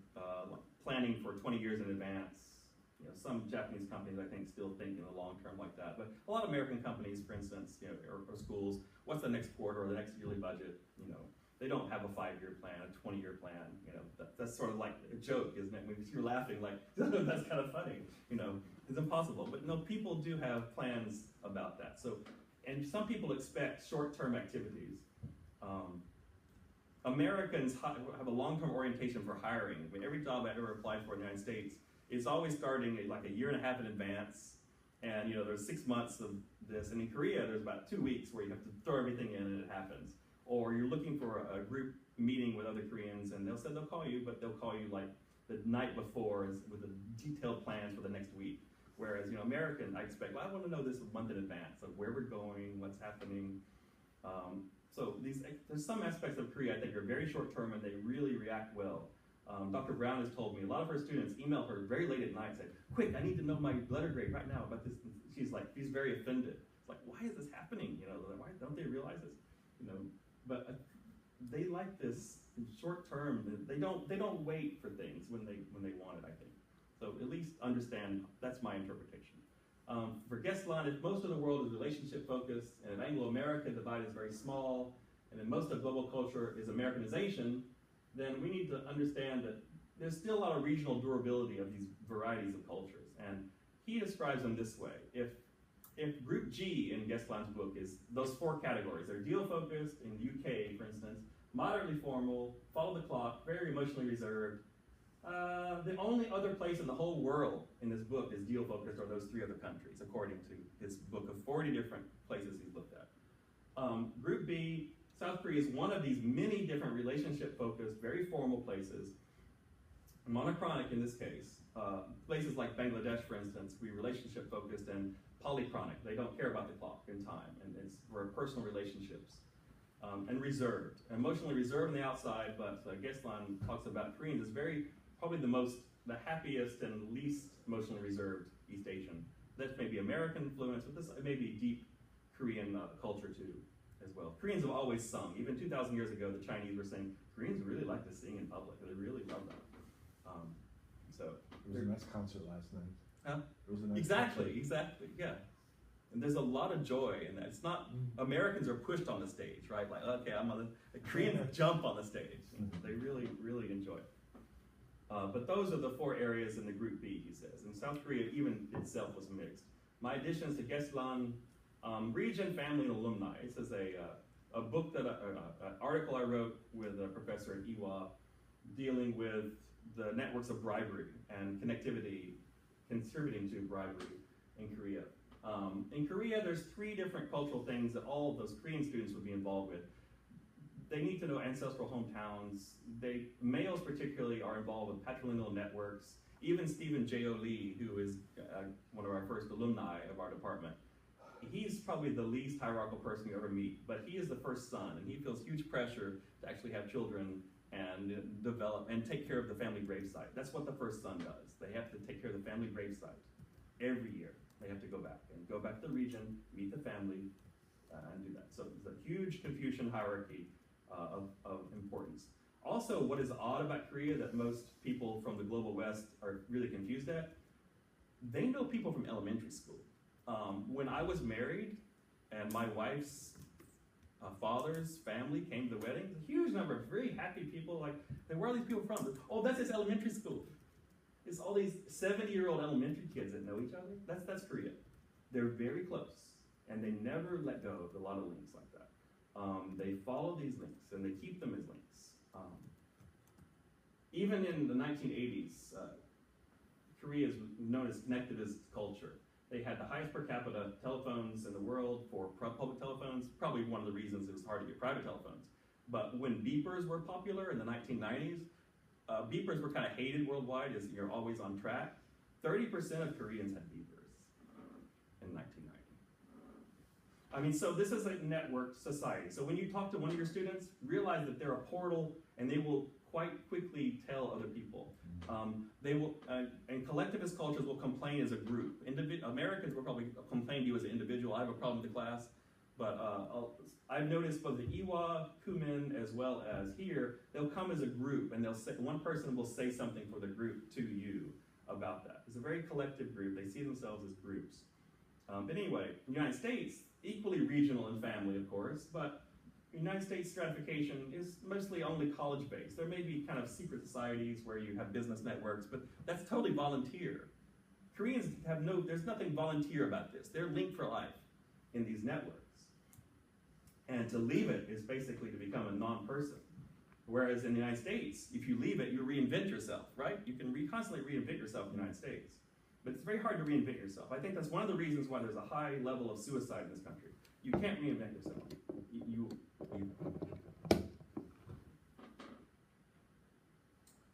planning for 20 years in advance. You know, some Japanese companies, I think, still think in the long-term like that. But a lot of American companies, for instance, you know, or schools, what's the next quarter or the next yearly budget? You know, they don't have a 5-year plan, a 20-year plan. You know, that's sort of like a joke, isn't it? When you're laughing, like that's kind of funny. You know, it's impossible. But no, people do have plans about that. So, and some people expect short-term activities. Americans have a long-term orientation for hiring. I mean, every job I ever applied for in the United States is always starting like a year and a half in advance. And you know, there's 6 months of this. And in Korea, there's about 2 weeks where you have to throw everything in and it happens. Or you're looking for a group meeting with other Koreans and they'll call you, but they'll call you like the night before with the detailed plans for the next week. Whereas, you know, American, I expect, well, I want to know this a month in advance of where we're going, what's happening. So there's some aspects of Korea I think are very short-term and they really react well. Dr. Brown has told me a lot of her students email her very late at night and say, quick, I need to know my letter grade right now about this. She's very offended. It's like, why is this happening? You know, why don't they realize this? You know, but they like this short-term. They don't wait for things when they want it, I think. So at least understand, that's my interpretation. For Geslan, if most of the world is relationship-focused, and if Anglo-American divide is very small, and then most of global culture is Americanization, then we need to understand that there's still a lot of regional durability of these varieties of cultures. And he describes them this way. If group G in Geslan's book is those 4 categories, they're deal-focused in the UK, for instance, moderately formal, follow the clock, very emotionally reserved. The only other place in the whole world in this book is deal-focused are those 3 other countries, according to his book of 40 different places he's looked at. Group B, South Korea is one of these many different relationship-focused, very formal places. Monochronic in this case. Places like Bangladesh, for instance, we relationship-focused and polychronic. They don't care about the clock and time, and it's for personal relationships. And reserved. Emotionally reserved on the outside, but Geslan talks about Koreans as probably the most the happiest and least emotionally reserved East Asian. That's maybe American influence, but this may be deep Korean culture too, as well. Koreans have always sung. Even 2,000 years ago, the Chinese were saying, Koreans really like to sing in public. They really love that. It was a nice concert last night. Huh? It was a nice Exactly, concert. exactly, yeah. And there's a lot of joy in that. It's not, Americans are pushed on the stage, right? Like, okay, the Koreans jump on the stage. They really, really enjoy it. But those are the 4 areas in the group B, he says. And South Korea even itself was mixed. My additions to Geslan, Region, Family, and Alumni. This is a book that, an article I wrote with a professor at Ewha dealing with the networks of bribery and connectivity contributing to bribery in Korea. In Korea, there's 3 different cultural things that all of those Korean students would be involved with. They need to know ancestral hometowns. Males particularly are involved with patrilineal networks. Even Stephen J.O. Lee, who is one of our first alumni of our department, he's probably the least hierarchical person you ever meet, but he is the first son, and he feels huge pressure to actually have children and develop and take care of the family gravesite. That's what the first son does. They have to take care of the family gravesite every year. They have to go back to the region, meet the family, and do that. So there's a huge Confucian hierarchy of importance. Also, what is odd about Korea that most people from the global West are really confused at, they know people from elementary school. When I was married and my wife's father's family came to the wedding, a huge number of very happy people, like, where are these people from? Oh, that's his elementary school. It's all these 70-year-old elementary kids that know each other. That's Korea. They're very close, and they never let go of a lot of links like that. They follow these links, and they keep them as links. Even in the 1980s, Korea is known as connectivist culture. They had the highest per capita telephones in the world for public telephones, probably one of the reasons it was hard to get private telephones. But when beepers were popular in the 1990s, beepers were kind of hated worldwide as you're always on track. 30% of Koreans had beepers in 1990. I mean, so this is a networked society. So when you talk to one of your students, realize that they're a portal and they will quite quickly tell other people. They will, and collectivist cultures will complain as a group. Americans will probably complain to you as an individual. I have a problem with the class, but I've noticed both the Ewha, Kumin, as well as here, they'll come as a group, and they'll say, one person will say something for the group to you about that. It's a very collective group. They see themselves as groups. But anyway, in the United States, equally regional in family, of course, but United States stratification is mostly only college-based. There may be kind of secret societies where you have business networks, but that's totally volunteer. Koreans have there's nothing volunteer about this. They're linked for life in these networks. And to leave it is basically to become a non-person. Whereas in the United States, if you leave it, you reinvent yourself, right? You can constantly reinvent yourself in the United States. But it's very hard to reinvent yourself. I think that's one of the reasons why there's a high level of suicide in this country. You can't reinvent yourself.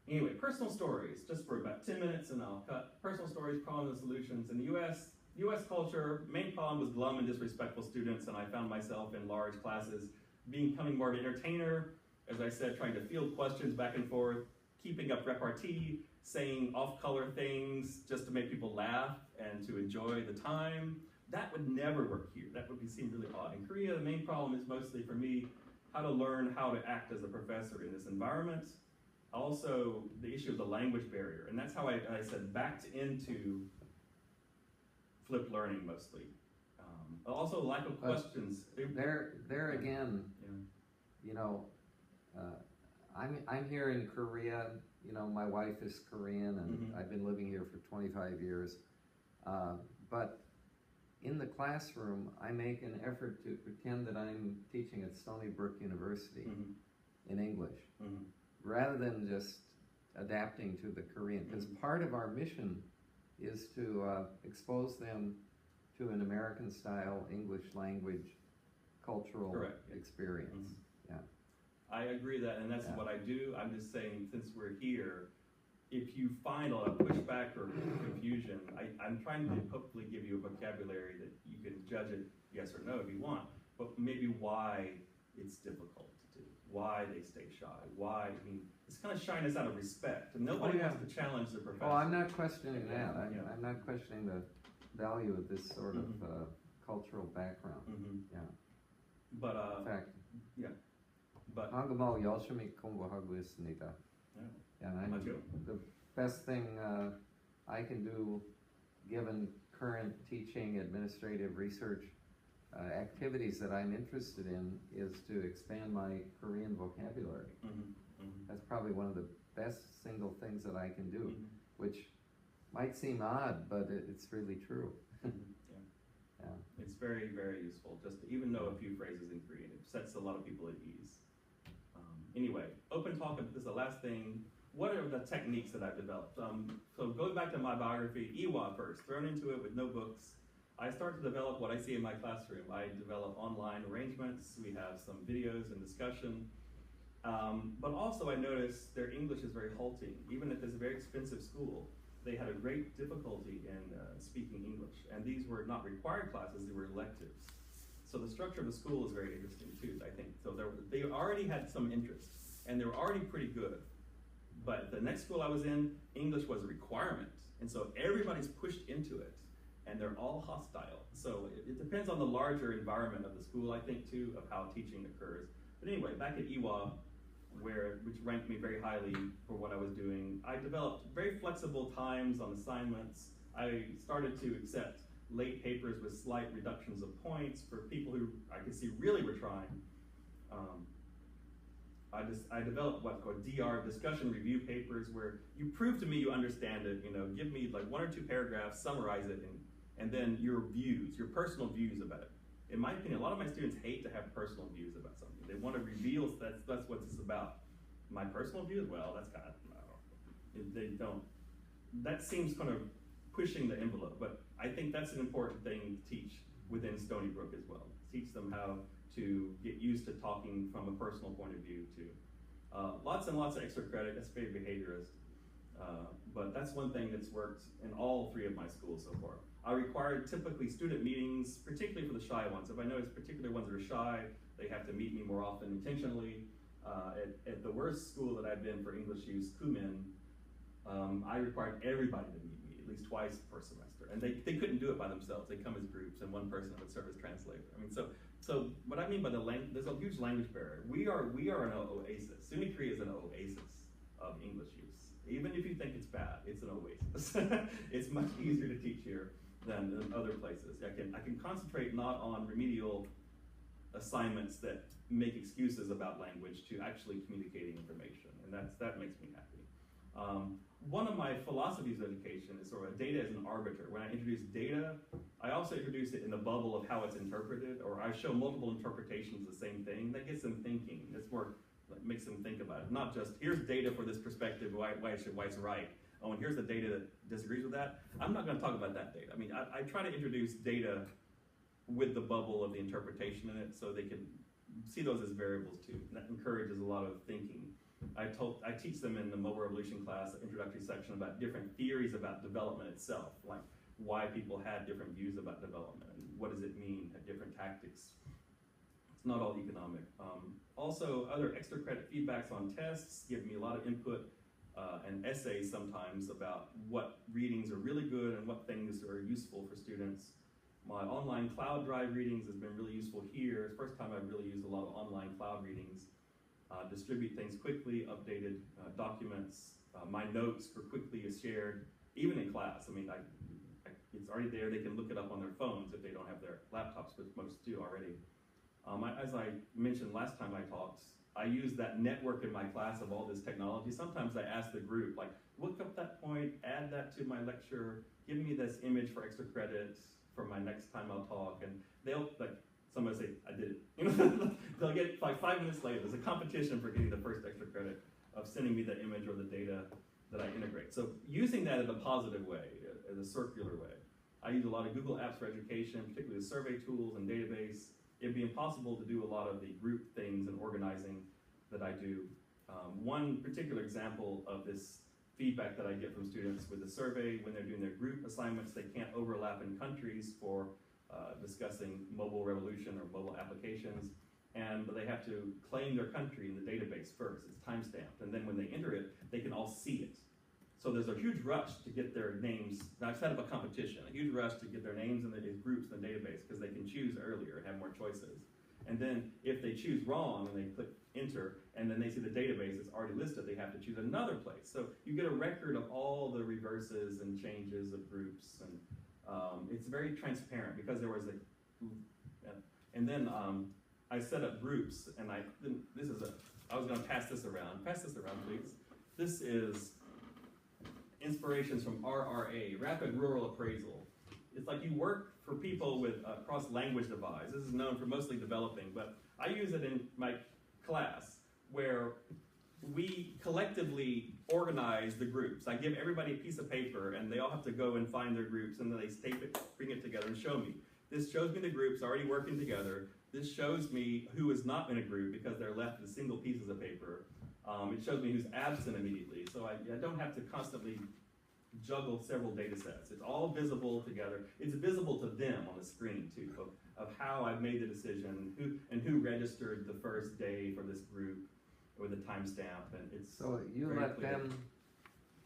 Anyway, personal stories, just for about 10 minutes and I'll cut. Personal stories, problems, and solutions. In the U.S. culture, main problem was glum and disrespectful students, and I found myself in large classes becoming more of an entertainer, as I said, trying to field questions back and forth, keeping up repartee, saying off-color things just to make people laugh and to enjoy the time. That would never work here. That would seem really odd. In Korea, the main problem is mostly, for me, how to learn how to act as a professor in this environment. Also, the issue of the language barrier. And that's how I said, backed into flipped learning mostly. Also, lack of questions. There again, you know, I'm here in Korea. You know, my wife is Korean, and I've been living here for 25 years. But in the classroom, I make an effort to pretend that I'm teaching at Stony Brook University in English, rather than just adapting to the Korean. Because part of our mission is to expose them to an American-style English language cultural experience. Yeah, I agree that, and that's what I do. I'm just saying, since we're here, if you find a lot of pushback or confusion, I'm trying to hopefully give you a vocabulary that you can judge it yes or no if you want, but maybe why it's difficult to do. why they stay shy, why, I mean, it's kind of shyness out of respect, and nobody Oh, yeah. wants to challenge the professor. Oh, I'm not questioning that, Yeah. I'm not questioning the value of this sort of, Mhm. cultural background, yeah. But, In fact, but, 한국말 열심히 공부하고 있습니다. Yeah. And How'd you? the best thing, I can do, given current teaching, administrative, research, activities that I'm interested in, is to expand my Korean vocabulary. That's probably one of the best single things that I can do, which might seem odd, but it's really true. Yeah. It's very, very useful, just to even know a few phrases in Korean. It sets a lot of people at ease. Anyway, open talk, this is the last thing. What are the techniques that I've developed? So going back to my biography, Iwa first, thrown into it with no books. I start to develop what I see in my classroom. I develop online arrangements. We have some videos and discussion. But also I noticed their English is very halting. Even at this very expensive school, they had a great difficulty in speaking English. And these were not required classes, they were electives. So the structure of the school is very interesting too, I think. So they already had some interest, and they were already pretty good. But the next school I was in, English was a requirement. And so everybody's pushed into it, and they're all hostile. So it depends on the larger environment of the school, I think too, of how teaching occurs. But anyway, back at Iwa, which ranked me very highly for what I was doing, I developed very flexible times on assignments. I started to accept late papers with slight reductions of points for people who I could see really were trying. I developed what's called DR, discussion review papers, where you prove to me you understand it, give me like 1 or 2 paragraphs, summarize it, and then your views, your personal views about it. In my opinion, a lot of my students hate to have personal views about something. They want to reveal that's what this is about. My personal views, well, that's kind of, they don't. That seems kind of pushing the envelope, but I think that's an important thing to teach within Stony Brook as well. Teach them how to get used to talking from a personal point of view too. Lots and lots of extra credit, that's very behaviorist. But that's one thing that's worked in all 3 of my schools so far. I required typically student meetings, particularly for the shy ones. If I notice particular ones that are shy, they have to meet me more often intentionally. At the worst school that I've been for English use, Kumin, I required everybody to meet me at least twice per semester. And they couldn't do it by themselves. They come as groups, and one person would serve as translator. I mean, so what I mean by there's a huge language barrier. We are an oasis. SUNY Korea is an oasis of English use. Even if you think it's bad, it's an oasis. It's much easier to teach here than in other places. I can concentrate not on remedial assignments that make excuses about language to actually communicating information, and that makes me happy. One of my philosophies of education is sort of data as an arbiter. When I introduce data, I also introduce it in the bubble of how it's interpreted, or I show multiple interpretations of the same thing. That gets them thinking. It's more, like, makes them think about it. Not just, here's data for this perspective, why it's right. Oh, and here's the data that disagrees with that. I'm not gonna talk about that data. I mean, I try to introduce data with the bubble of the interpretation in it so they can see those as variables too. And that encourages a lot of thinking. I teach them in the Mobile Revolution class, the introductory section, about different theories about development itself, like why people had different views about development and what does it mean, different tactics. It's not all economic. Also, other extra credit feedbacks on tests give me a lot of input and essays sometimes about what readings are really good and what things are useful for students. My online cloud drive readings has been really useful here. It's the first time I've really used a lot of online cloud readings. Distribute things quickly, updated documents. My notes are quickly shared, even in class. I mean, it's already there. They can look it up on their phones if they don't have their laptops, which most do already. As I mentioned last time I talked, I use that network in my class of all this technology. Sometimes I ask the group, like, look up that point, add that to my lecture, give me this image for extra credit for my next time I'll talk, and they'll, like, somebody say, I did it. They'll get, like, 5 minutes later, there's a competition for getting the first extra credit of sending me the image or the data that I integrate. So using that in a positive way, in a circular way. I use a lot of Google Apps for education, particularly the survey tools and database. It'd be impossible to do a lot of the group things and organizing that I do. One particular example of this feedback that I get from students with the survey, when they're doing their group assignments, they can't overlap in countries for discussing mobile revolution or mobile applications. but they have to claim their country in the database first. It's timestamped, and then when they enter it, they can all see it. So there's a huge rush to get their names. Now I've set up a competition, a huge rush to get their names in the groups in the database because they can choose earlier and have more choices. And then if they choose wrong and they click enter, and then they see the database is already listed, they have to choose another place. So you get a record of all the reverses and changes of groups, and it's very transparent because there was and then I set up groups, and I was going to pass this around. Pass this around, please. This is inspirations from RRA, Rapid Rural Appraisal. It's like you work for people with cross-language divides. This is known for mostly developing, but I use it in my class where we collectively organize the groups. I give everybody a piece of paper, and they all have to go and find their groups, and then they tape it, bring it together, and show me. This shows me the groups already working together. This shows me who is not in a group because they're left with single pieces of paper. It shows me who's absent immediately, so I don't have to constantly juggle several data sets. It's all visible together. It's visible to them on the screen too, of how I've made the decision, who registered the first day for this group with a timestamp, and it's So you very let clear. them,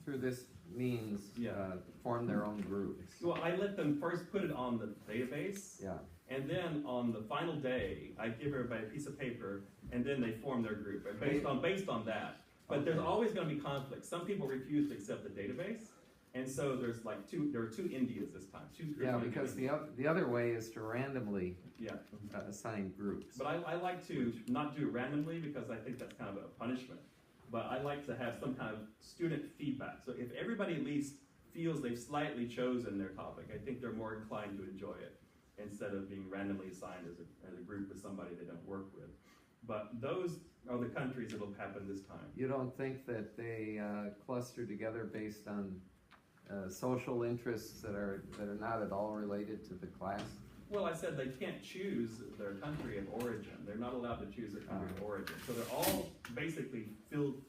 through this means, Yeah. form their own groups. Well, I let them first put it on the database, Yeah. and then on the final day, I give everybody a piece of paper, and then they form their group, and based on that. But there's Okay. always going to be conflict. Some people refuse to accept the database, and so there are two Indias this time. Yeah, because the other way is to randomly yeah. assign groups. But I like to not do it randomly because I think that's kind of a punishment. But I like to have some kind of student feedback. So if everybody at least feels they've slightly chosen their topic, I think they're more inclined to enjoy it instead of being randomly assigned as a group with somebody they don't work with. But those are the countries that'll happen this time. You don't think that they cluster together based on social interests that are not at all related to the class? Well, I said they can't choose their country of origin. They're not allowed to choose their country of origin. So they're all basically filled,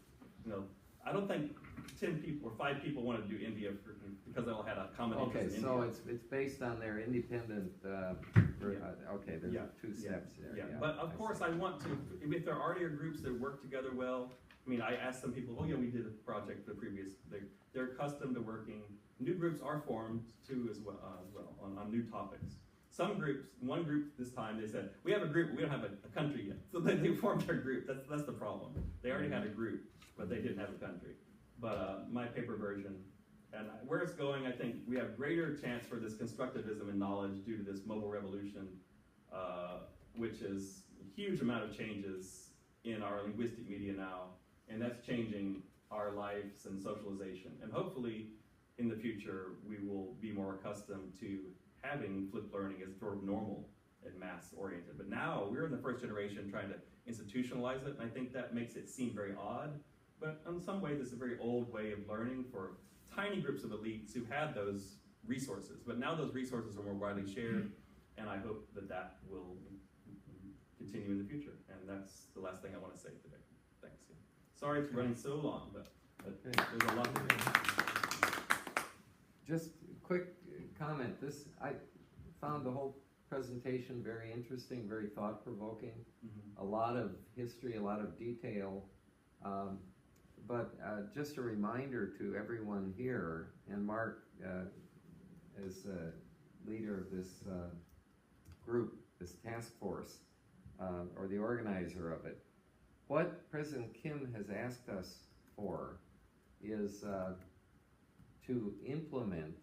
I don't think 10 people or 5 people want to do India because they all had a common interest in so India. it's based on their independent, okay, there's Yeah. 2 steps there. Yeah, but of course I want to, if there already are groups that work together well, I mean, I asked some people, we did a project the previous, they're accustomed to working. New groups are formed too as well on new topics. Some groups, one group this time, they said, we have a group, but we don't have a country yet. So they formed their group. That's the problem. They already had a group, but they didn't have a country. But my paper version, and where it's going, I think we have greater chance for this constructivism in knowledge due to this mobile revolution, which is a huge amount of changes in our linguistic media now, and that's changing our lives and socialization. And hopefully, in the future, we will be more accustomed to having flipped learning as sort of normal and mass-oriented. But now, we're in the first generation trying to institutionalize it, and I think that makes it seem very odd. But in some ways, it's a very old way of learning for tiny groups of elites who had those resources. But now those resources are more widely shared, and I hope that will continue in the future. And that's the last thing I want to say today. Thanks. Sorry it's running so long, but there's a lot to do. Just a quick comment. I found the whole presentation very interesting, very thought-provoking. A lot of history, a lot of detail. But just a reminder to everyone here, and Mark as leader of this group, this task force, or the organizer of it, what President Kim has asked us for is to implement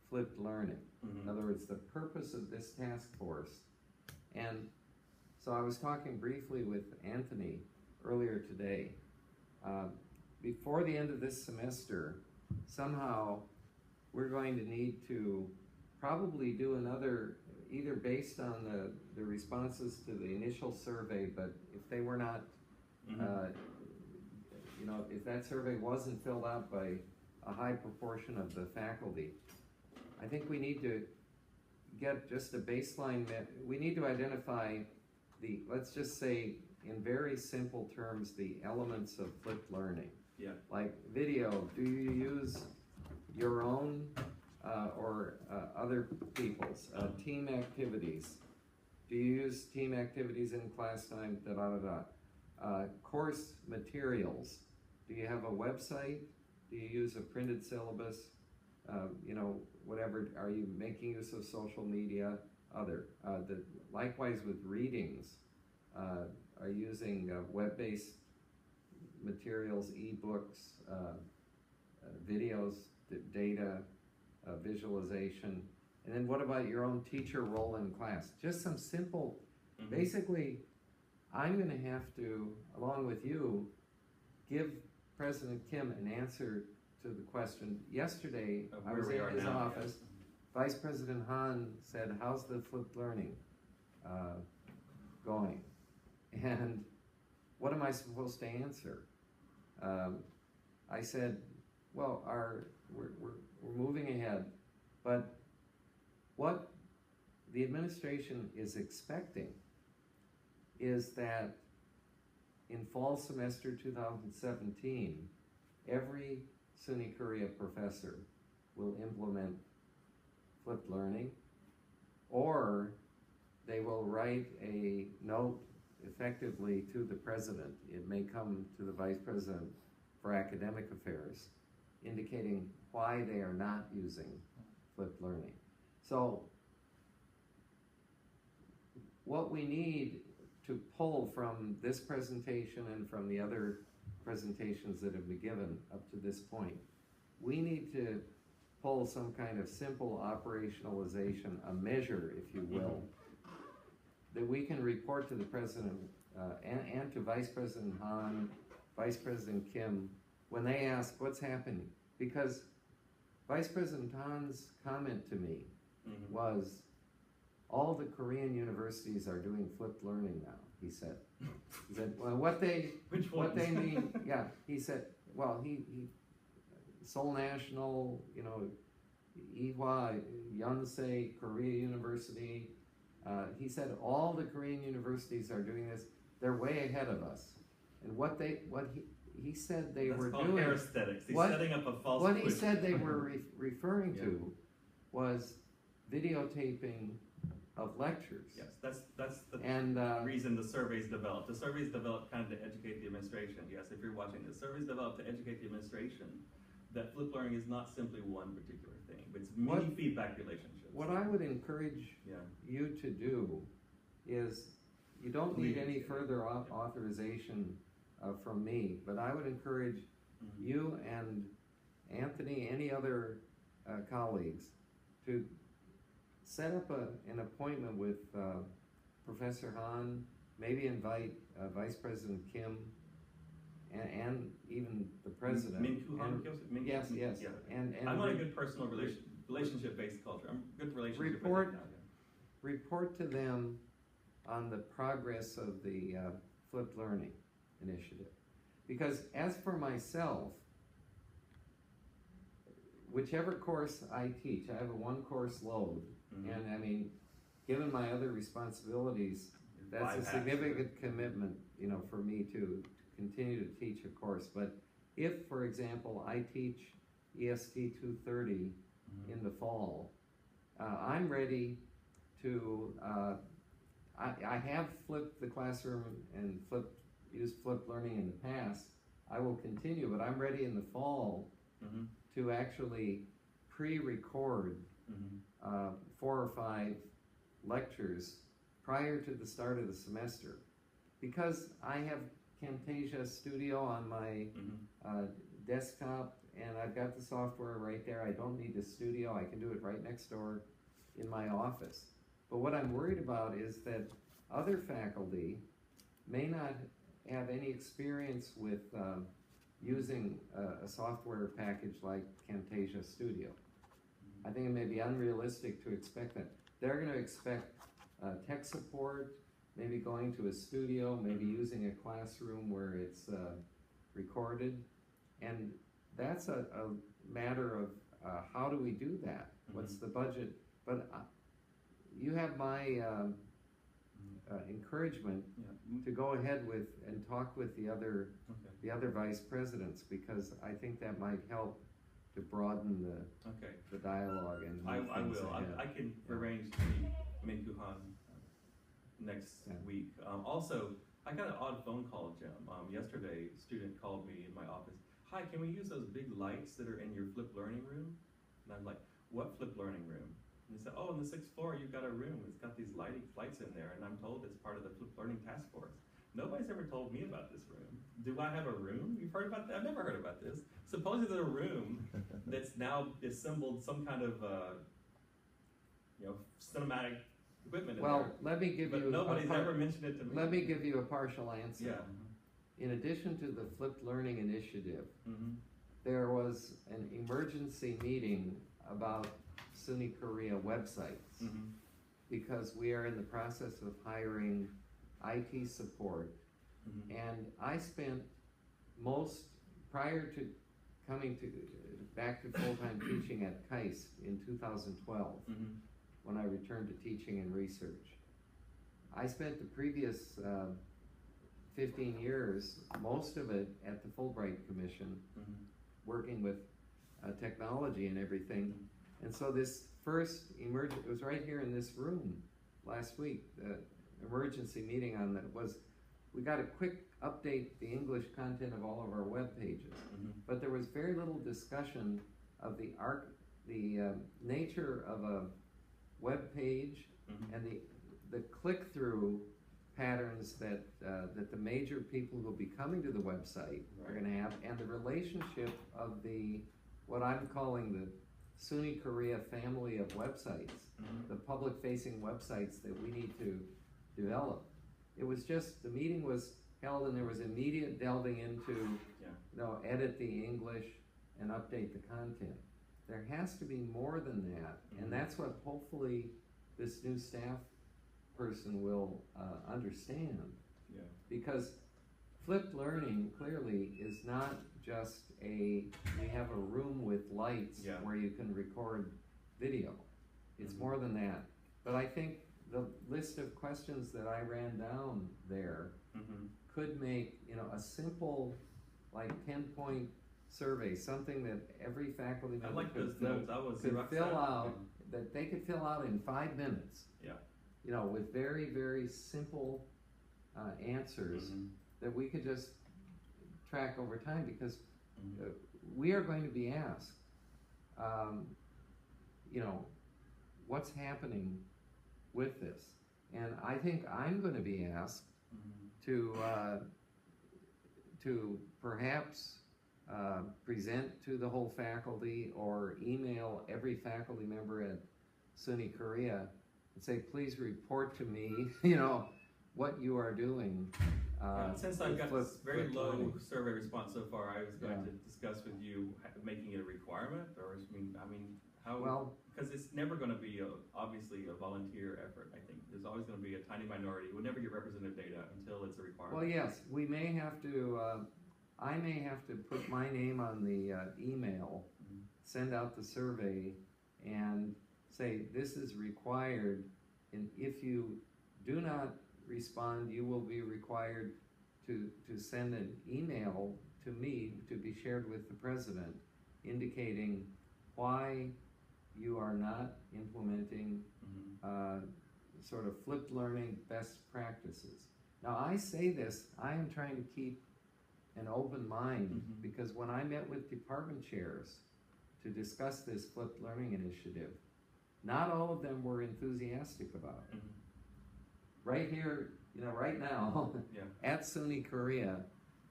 flipped learning. In other words, the purpose of this task force. And so I was talking briefly with Anthony earlier today. Before the end of this semester, somehow we're going to need to probably do another, either based on the responses to the initial survey, but if they were not, if that survey wasn't filled out by a high proportion of the faculty, I think we need to get just a baseline, we need to identify let's just say in very simple terms, the elements of flipped learning. Yeah. Like video, do you use your own or other people's team activities? Do you use team activities in class time? Da da da da. Course materials. Do you have a website? Do you use a printed syllabus? You know, whatever. Are you making use of social media? Likewise with readings. Are you using web-based materials, e-books, videos, data, visualization? And then what about your own teacher role in class? Just some simple, basically, I'm gonna have to, along with you, give President Kim an answer to the question. Yesterday, I was in his office, Vice President Han said, how's the flipped learning going? And what am I supposed to answer? I said, well, we're moving ahead, but what the administration is expecting is that in fall semester 2017, every SUNY Korea professor will implement flipped learning, or they will write a note effectively to the president. It may come to the vice president for academic affairs, indicating why they are not using flipped learning. So what we need to pull from this presentation and from the other presentations that have been given up to this point, we need to pull some kind of simple operationalization, a measure, if you will, that we can report to the president and to Vice President Han, Vice President Kim, when they ask what's happening. Because Vice President Han's comment to me was, all the Korean universities are doing flipped learning now, he said. He said, well, what they mean, yeah, he said, well, he Seoul National, you know, Ewha, Yonsei, Korea University, he said all the Korean universities are doing this. They're way ahead of us. And what he said they were doing. That's called aesthetics. He's setting up a false. What he said they were referring to was videotaping of lectures. Yes, that's the reason the surveys developed. The surveys developed kind of to educate the administration. Yes, if you're watching this, surveys developed to educate the administration that flipped learning is not simply one particular thing, but it's many feedback relationships. What I would encourage you to do is, you don't need any further authorization from me, but I would encourage you and Anthony, any other colleagues, to set up an appointment with Professor Han, maybe invite Vice President Kim, and even the president. Yes. Yeah. And I want a good personal relationship-based culture. I'm good relationship. Report to them on the progress of the flipped learning initiative. Because as for myself, whichever course I teach, I have a one-course load, and I mean, given my other responsibilities, that's a significant commitment, you know, for me to continue to teach a course. But if, for example, I teach EST 230 in the fall, I'm ready to, I have flipped the classroom and used flipped learning in the past. I will continue, but I'm ready in the fall to actually pre-record 4 or 5 lectures prior to the start of the semester. Because I have Camtasia Studio on my desktop, and I've got the software right there. I don't need the studio. I can do it right next door in my office. But what I'm worried about is that other faculty may not have any experience with using a software package like Camtasia Studio. I think it may be unrealistic to expect that. They're going to expect tech support, maybe going to a studio, maybe using a classroom where it's recorded. And that's a matter of how do we do that? What's the budget? But you have my encouragement to go ahead with and talk with the other vice presidents, because I think that might help to broaden the dialogue. And I will. I can arrange to meet Min-Kyu Han next Yeah. week. Also, I got an odd phone call, Jim. Yesterday, a student called me in my office. Hi, can we use those big lights that are in your flipped learning room? And I'm like, what flipped learning room? And he said, oh, on the 6th floor, you've got a room. It's got these lights in there, and I'm told it's part of the flipped learning Taskforce. Nobody's ever told me about this room. Do I have a room? You've heard about that? I've never heard about this. Supposedly there's a room that's now assembled some kind of, cinematic equipment in Well, there. let me give But you. nobody's ever mentioned it to me. Let me give you a partial answer. Yeah. In addition to the flipped learning initiative, Mm-hmm. there was an emergency meeting about SUNY Korea websites, Mm-hmm. because we are in the process of hiring IT support, Mm-hmm. and I spent prior to coming back to full-time teaching at KAIST in 2012, Mm-hmm. when I returned to teaching and research. I spent the previous 15 years, most of it at the Fulbright Commission, Mm-hmm. working with technology and everything. And so this first it was right here in this room last week, the emergency meeting on that we got a quick update the English content of all of our web pages. Mm-hmm. But there was very little discussion of the nature of a web page Mm-hmm. and the click-through patterns that the major people who will be coming to the website are Right. going to have, and the relationship of what I'm calling the SUNY Korea family of websites, Mm-hmm. the public-facing websites that we need to develop. It was just, the meeting was held and there was immediate delving into, Yeah. edit the English and update the content. There has to be more than that, Mhm. and that's what hopefully this new staff person will understand. Yeah. Because flipped learning clearly is not just we have a room with lights Yeah. where you can record video. It's Mhm. more than that. But I think the list of questions that I ran down there Mm-hmm. could make, a simple, 10-point survey, something that every faculty I member like those could notes. I was fill upset. out, that they could fill out in 5 minutes. Yeah. With very, very simple answers Mhm. that we could just track over time, because Mhm. we are going to be asked, what's happening with this? And I think I'm going to be asked Mhm. to perhaps present to the whole faculty or email every faculty member at SUNY Korea and say, please report to me, what you are doing. Yeah, since I've got this very flipped low learning. survey response so far, I was going Yeah. to discuss with you making it a requirement, or how? Well, because it's never going to be obviously a volunteer effort. I think there's always going to be a tiny minority who will never get representative data until it's a requirement. well, yes, we may have to, I may have to put my name on the email, Mhm. send out the survey, and say, this is required, and if you do not respond, you will be required to send an email to me to be shared with the president, indicating why you are not implementing Mhm. sort of flipped learning best practices. Now, I say this, I am trying to keep an open mind, Mhm. because when I met with department chairs to discuss this flipped learning initiative, not all of them were enthusiastic about it. Mhm. Right here, right now, Yeah. at SUNY Korea,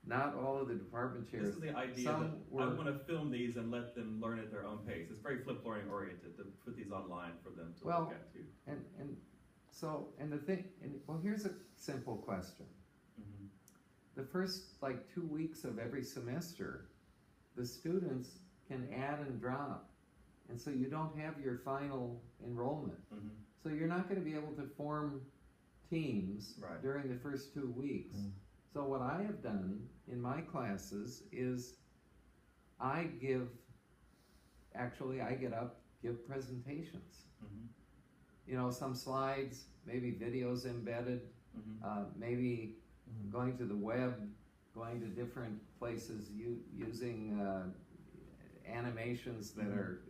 not all of the department chairs. This is the idea some that I were- want to film these and let them learn at their own pace. It's very flip learning oriented to put these online for them to Well, look at too. Here's a simple question. Mhm. The first 2 weeks of every semester, the students can add and drop, and so you don't have your final enrollment. Mhm. So you're not going to be able to form teams Right. during the first 2 weeks. So what I have done in my classes is I get up, give presentations. Mhm. Some slides, maybe videos embedded, Mhm. maybe going to the web, going to different places, using animations that are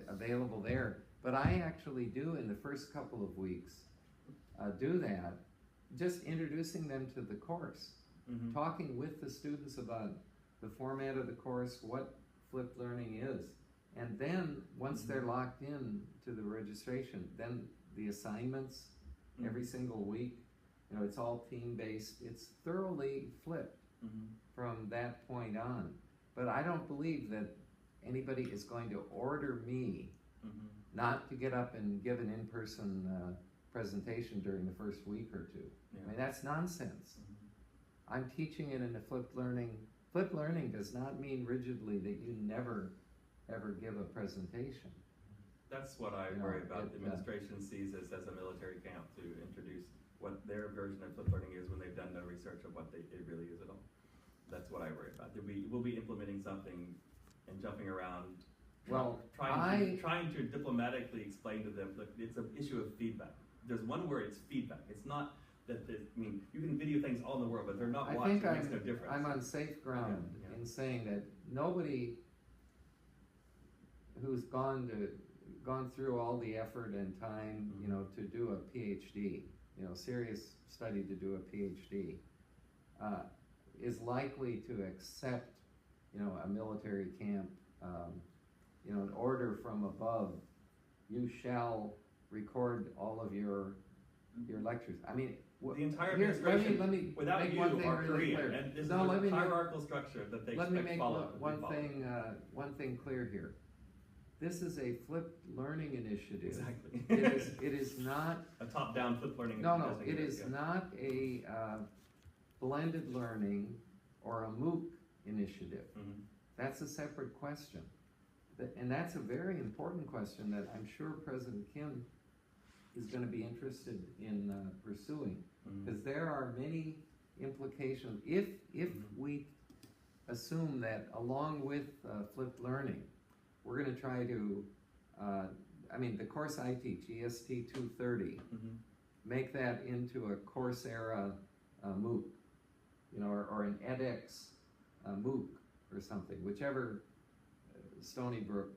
available there. But I actually do in the first couple of weeks do that, just introducing them to the course, talking with the students about the format of the course, what flipped learning is, and then once they're locked in to the registration, then the assignments every single week, you know, it's all team-based, it's thoroughly flipped from that point on. But I don't believe that anybody is going to order me not to get up and give an in-person presentation during the first week or two. I mean, that's nonsense. I'm teaching it in a flipped learning. Flipped learning does not mean rigidly that you never ever give a presentation. That's what I worry about. The administration sees this as a military camp to introduce what their version of flipped learning is when they've done no research of what it really is at all. That's what I worry about. We'll be implementing something and jumping around, trying to diplomatically explain to them that it's an issue of feedback. There's one word, it's feedback. It's not that, I mean, you can video things all in the world, but they're not watching, it makes no difference. I'm on safe ground in saying that nobody who's gone through all the effort and time, you know, to do a PhD, you know, serious study to do a PhD, is likely to accept, you know, a military camp, you know, an order from above. You shall record all of your lectures. I mean, the entire administration, let me without make you, one thing are really Korean, clear. and this No, is let a me hierarchical structure that they let me expect make one thing clear here. This is a flipped learning initiative. Exactly. It is not a top-down flipped learning. No, it is not a blended learning or a MOOC initiative. That's a separate question. And that's a very important question that I'm sure President Kim is going to be interested in pursuing, because there are many implications. If we assume that along with flipped learning, we're going to try to, I mean, the course I teach, EST 230, make that into a Coursera MOOC, you know, or an edX MOOC or something, whichever Stony Brook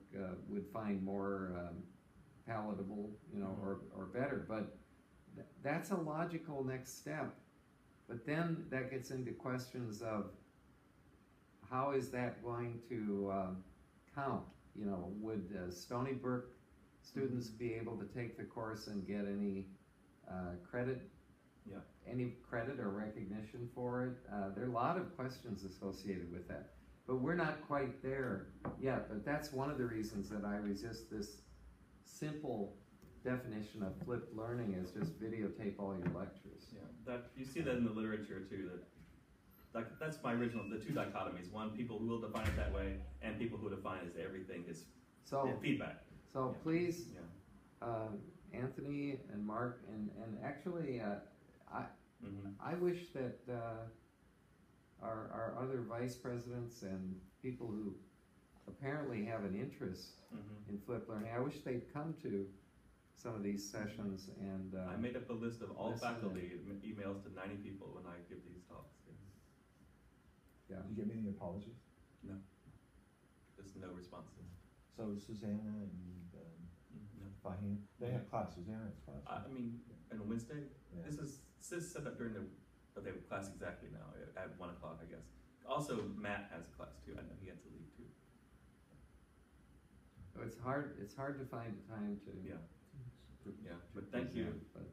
would find more palatable, you know, or better. But that's a logical next step. But then that gets into questions of how is that going to count? You know, would Stony Brook students be able to take the course and get any credit? Any credit or recognition for it? There are a lot of questions associated with that. But we're not quite there yet. But that's one of the reasons that I resist this simple definition of flipped learning as just videotape all your lectures. That you see that in the literature too. That's my original, the two dichotomies. One, people who will define it that way, and people who define it as everything is feedback. So please, Anthony and Mark, and actually, I wish that our other vice presidents and people who apparently have an interest in flipped learning, I wish they'd come to some of these sessions and I made up a list of all faculty emails to 90 people when I give these talks. Did you get many apologies? No, just no responses. So Susanna and Fahim, they have class. Susanna has class. I mean, on Wednesday, Yeah. this is set up during they have class exactly now at 1 o'clock, I guess. Also, Matt has a class too. I know he had to leave too. so it's hard to find time to But thank you, but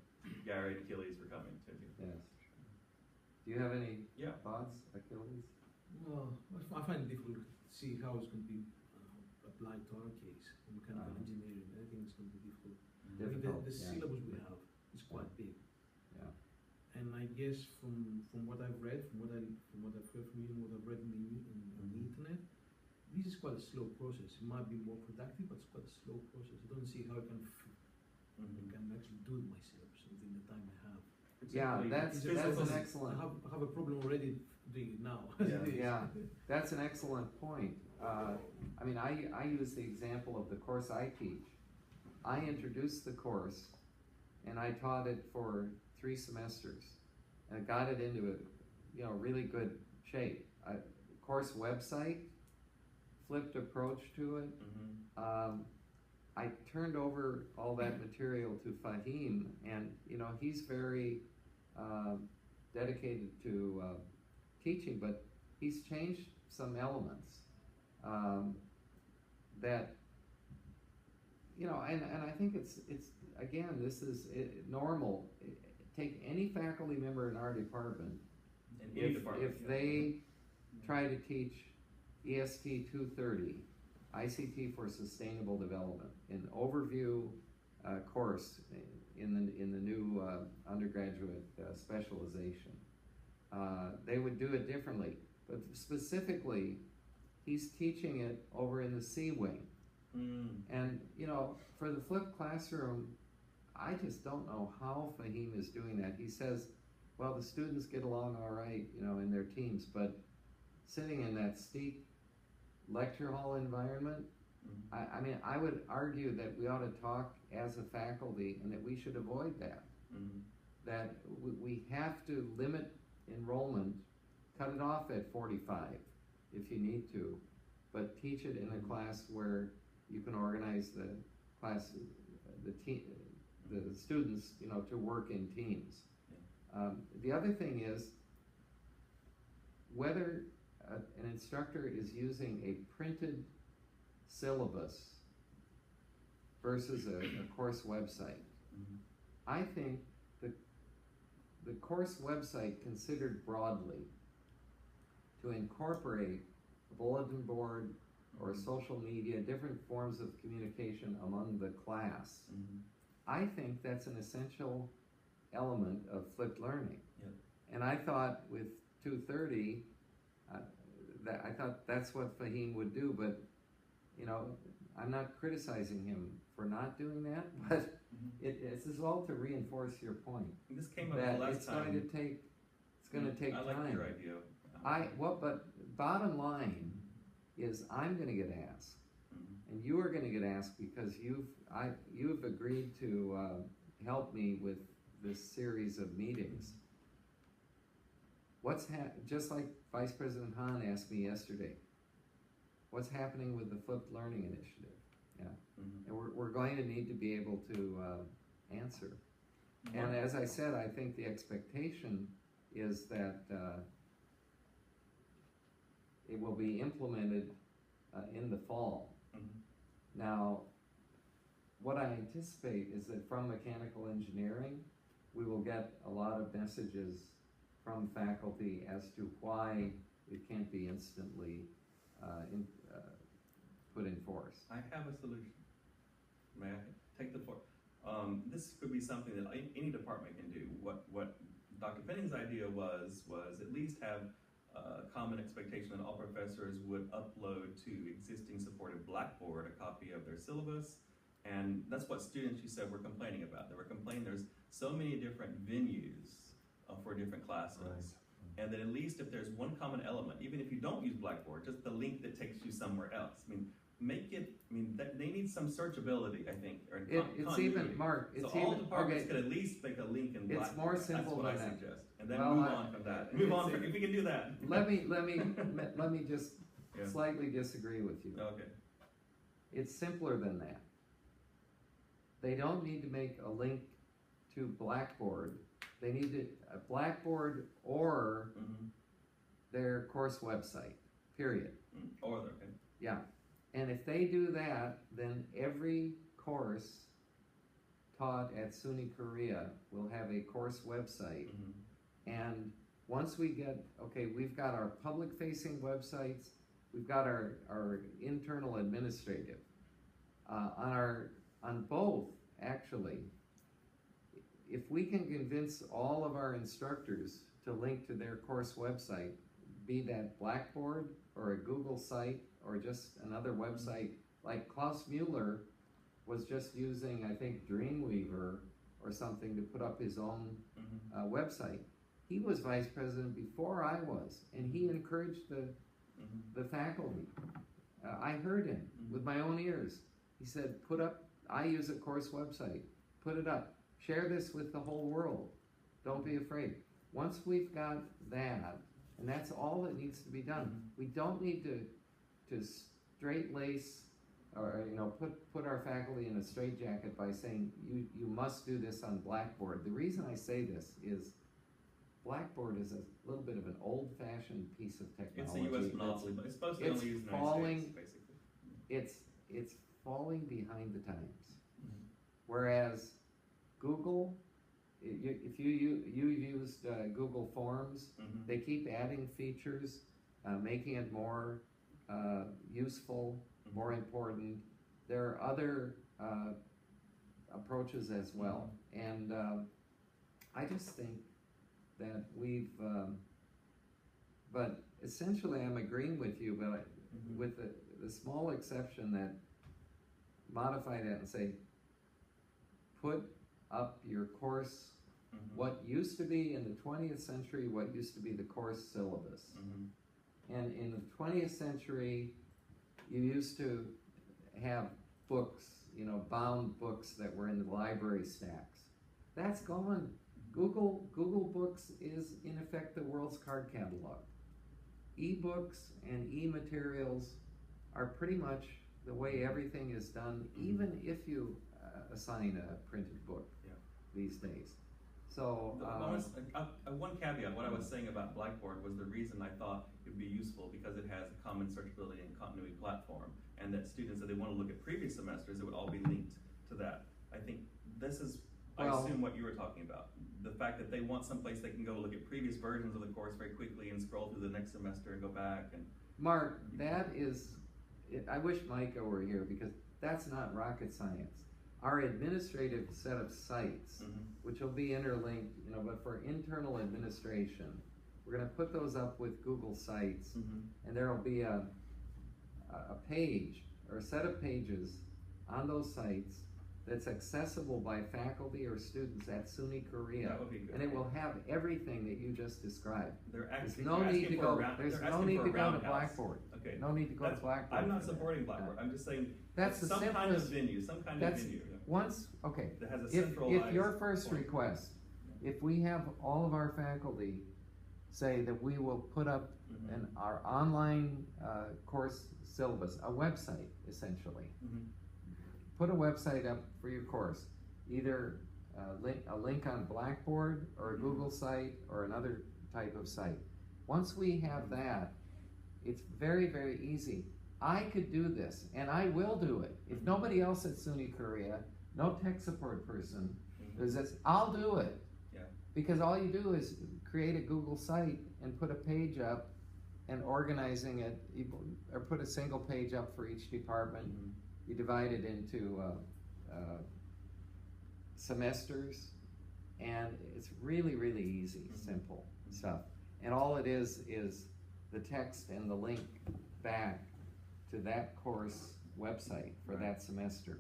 Gary and Achilles, for coming too. yes. Do you have any Yeah. thoughts, Achilles? Well, I find it difficult to see how it's going to be applied to our case in mechanical engineering. I think it's going to be difficult. I mean, the syllabus we have is quite big. Yeah. And I guess from what I've read, from what I've heard from you, and what I've read on the internet, this is quite a slow process. It might be more productive, but it's quite a slow process. I don't see how I can actually do my syllabus within the time I have. Yeah, that's an excellent. I have a problem already doing it now. Yeah, that's an excellent point. I mean, I use the example of the course I teach. I introduced the course, and I taught it for 3 semesters, and I got it into a really good shape. Course website, flipped approach to it. I turned over all that material to Fahim, and he's very dedicated to teaching, but he's changed some elements that and I think it's again, this is normal. Take any faculty member in our department. In any department, If they try to teach EST 230, ICT for Sustainable Development, an overview course in the new undergraduate specialization, they would do it differently. But specifically, he's teaching it over in the C wing. And for the flipped classroom, I just don't know how Fahim is doing that. He says, well, the students get along all right, in their teams, but sitting in that steep lecture hall environment, I mean, I would argue that we ought to talk as a faculty and that we should avoid that. That we have to limit enrollment, cut it off at 45 if you need to, but teach it in a class where you can organize the class, the students, to work in teams. The other thing is whether an instructor is using a printed syllabus versus a course website. I think the course website considered broadly to incorporate a bulletin board or social media, different forms of communication among the class. I think that's an essential element of flipped learning. And I thought with 230, I thought that's what Fahim would do, but I'm not criticizing him for not doing that, but it's as well to reinforce your point. This came up that last it's time. Going to take I like time. your idea. But bottom line is I'm going to get asked, and you are going to get asked because you've agreed to help me with this series of meetings. Just like Vice President Han asked me yesterday, what's happening with the Flipped Learning Initiative? And we're going to need to be able to answer. And as I said, I think the expectation is that it will be implemented in the fall. Now, what I anticipate is that from mechanical engineering, we will get a lot of messages from faculty as to why it can't be instantly put in force. I have a solution. May I take the floor? This could be something that any department can do. What Dr. Penning's idea was at least have a common expectation that all professors would upload to existing supported Blackboard a copy of their syllabus. And that's what students, you said, were complaining about. They were complaining there's so many different venues for different classes. Right. And that at least if there's one common element, even if you don't use Blackboard, just the link that takes you somewhere else. I mean, they need some searchability, I think. Or it's even, Mark, it's so all even, departments okay, could at least make a link in Blackboard. it's more simple That's what than I that. suggest. And then Well, move on from that. Move on from, if we can do that. Let me just slightly disagree with you. Okay. It's simpler than that. They don't need to make a link to Blackboard. They need a Blackboard or their course website, period. Or their, okay. Yeah. And if they do that, then every course taught at SUNY Korea will have a course website. And once we get, we've got our public-facing websites, we've got our internal administrative. On both, actually, if we can convince all of our instructors to link to their course website, be that Blackboard or a Google site or just another website, like Klaus Mueller was just using, I think, Dreamweaver or something to put up his own website. He was vice president before I was, and he encouraged the faculty. I heard him with my own ears. He said, I use a course website, put it up, share this with the whole world. Don't be afraid. Once we've got that, and that's all that needs to be done. We don't need to straight lace or put our faculty in a straitjacket by saying you must do this on Blackboard. The reason I say this is Blackboard is a little bit of an old-fashioned piece of technology. It's a U.S. monopoly, but it's supposed to only use the United States, basically. It's falling behind the times. Whereas Google, if you used Google Forms, they keep adding features, making it more useful, more important. There are other approaches as well, and I just think that we've, but essentially I'm agreeing with you, but with the small exception that modify that and say, put up your course, what used to be in the 20th century, what used to be the course syllabus. And in the 20th century, you used to have books, bound books that were in the library stacks. That's gone. Google Books is in effect the world's card catalog. E-books and e-materials are pretty much the way everything is done, even if you assign a printed book these days. So one caveat, what I was saying about Blackboard was the reason I thought it would be useful because it has a common searchability and continuity platform, and that students, if they want to look at previous semesters, it would all be linked to that. I think this is, I assume, what you were talking about. The fact that they want someplace they can go look at previous versions of the course very quickly and scroll through the next semester and go back. And Mark, that is, I wish Micah were here because that's not rocket science. Our administrative set of sites, which will be interlinked, but for internal administration, we're going to put those up with Google Sites, and there will be a page or a set of pages on those sites that's accessible by faculty or students at SUNY Korea. That would be good. And it will have everything that you just described. There's no need to go to Blackboard. Okay. No need to go to Blackboard. I'm not supporting Blackboard. I'm just saying that's the some simplest, kind of venue. That has a centralized if your first point. request, if we have all of our faculty say that we will put up our online course syllabus, a website essentially. Put a website up for your course, either a link on Blackboard or a Google site or another type of site. Once we have that, it's very, very easy. I could do this, and I will do it. If nobody else at SUNY Korea, no tech support person does this, I'll do it. Because all you do is create a Google site and put a page up and organizing it, or put a single page up for each department. You divide it into semesters, and it's really, really easy, simple stuff. And all it is the text and the link back to that course website for that semester.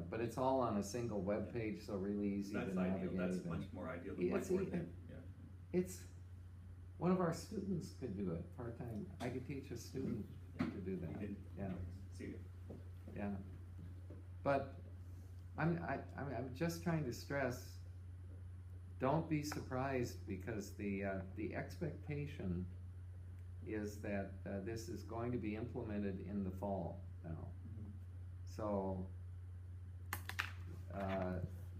But it's all on a single web page, so really easy to navigate. That's much more ideal than Blackboard. It's one of our students could do it part-time. I could teach a student to do that. Yeah. But I'm just trying to stress, don't be surprised, because the expectation is that this is going to be implemented in the fall now. So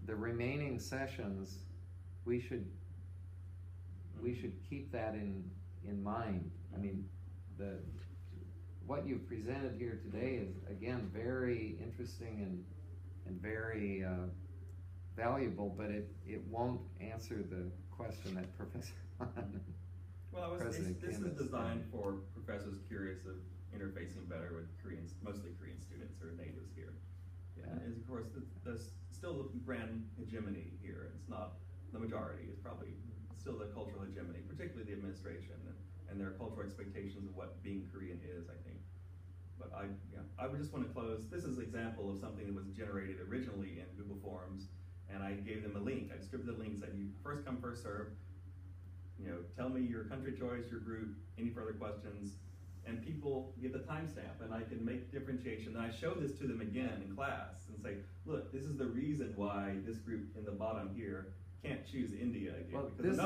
the remaining sessions, we should keep that in mind. I mean, what you've presented here today is, again, very interesting and very valuable, but it won't answer the question that Professor this is designed for professors curious of interfacing better with mostly Korean students or natives here. And of course, there's still the brand hegemony here. It's not the majority. It's probably still the cultural hegemony, particularly the administration and their cultural expectations of what being Korean is, I think. But I would just want to close. This is an example of something that was generated originally in Google Forms, and I gave them a link. I distributed the link, said you first come, first serve. Tell me your country choice, your group, any further questions, and people give the timestamp, and I can make differentiation. And I show this to them again in class and say, look, this is the reason why this group in the bottom here can't choose India again, because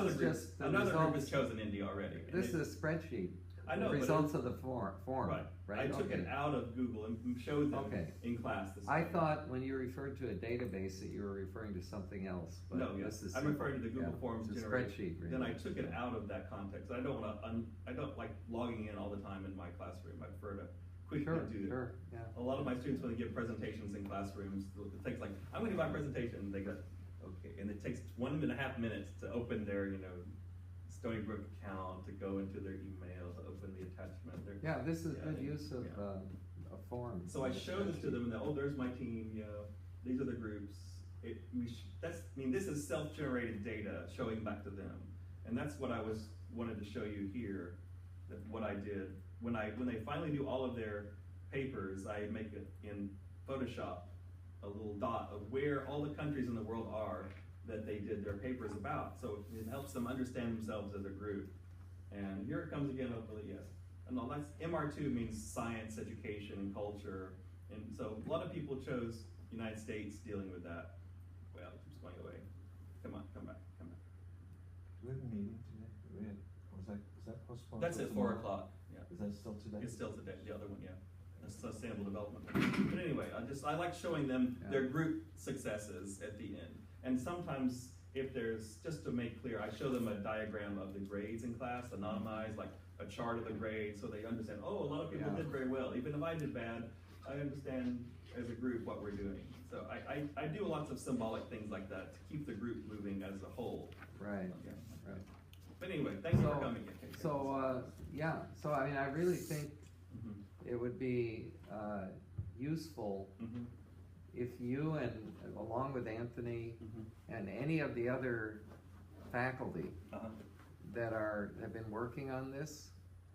another group has chosen India already. This is a spreadsheet. I know, the but results of the form, Right. right? I took Okay. it out of Google and showed them Okay. in class this I way. thought when you referred to a database that you were referring to something else, but No, this is I'm simple. referring to the Google Yeah, Forms it's a generated. spreadsheet, really. Then I took it out of that context. I don't want to. I don't like logging in all the time in my classroom. I prefer to quickly Sure, do it. sure, yeah. A lot of my students, when they give presentations in classrooms, it takes like, I'm going to give my presentation. They go, okay, and it takes 1.5 minutes to open their, Stony Brook account, to go into their email, to open the attachment. Yeah, this is Yeah, good use of, yeah. a form. So I show this to them, and there's my team. These are the groups. This is self-generated data showing back to them, and that's what I wanted to show you here. That what I did when they finally do all of their papers, I make it in Photoshop a little dot of where all the countries in the world are that they did their papers about. So it helps them understand themselves as a group. And here it comes again, hopefully, yes. And no, that's MR2 means science, education, and culture. And so a lot of people chose United States dealing with that. Well, it keeps going away. Come on, come back, come back. Do we have a meeting today? Was that postponed? That's till at 4 tomorrow? o'clock. Yeah. Is that still today? It's still today, the other one, yeah. That's sustainable development. But anyway, I like showing them their group successes at the end. And sometimes, if there's, just to make clear, I show them a diagram of the grades in class, anonymized, like a chart of the grades, so they understand, oh, a lot of people did very well. Even if I did bad, I understand as a group what we're doing. So I do lots of symbolic things like that to keep the group moving as a whole. Right, Okay. right. But anyway, thanks for coming. So I mean, I really think Mhm. it would be useful Mhm. if you and, along with Anthony Mhm. and any of the other faculty Uh-huh. that have been working on this,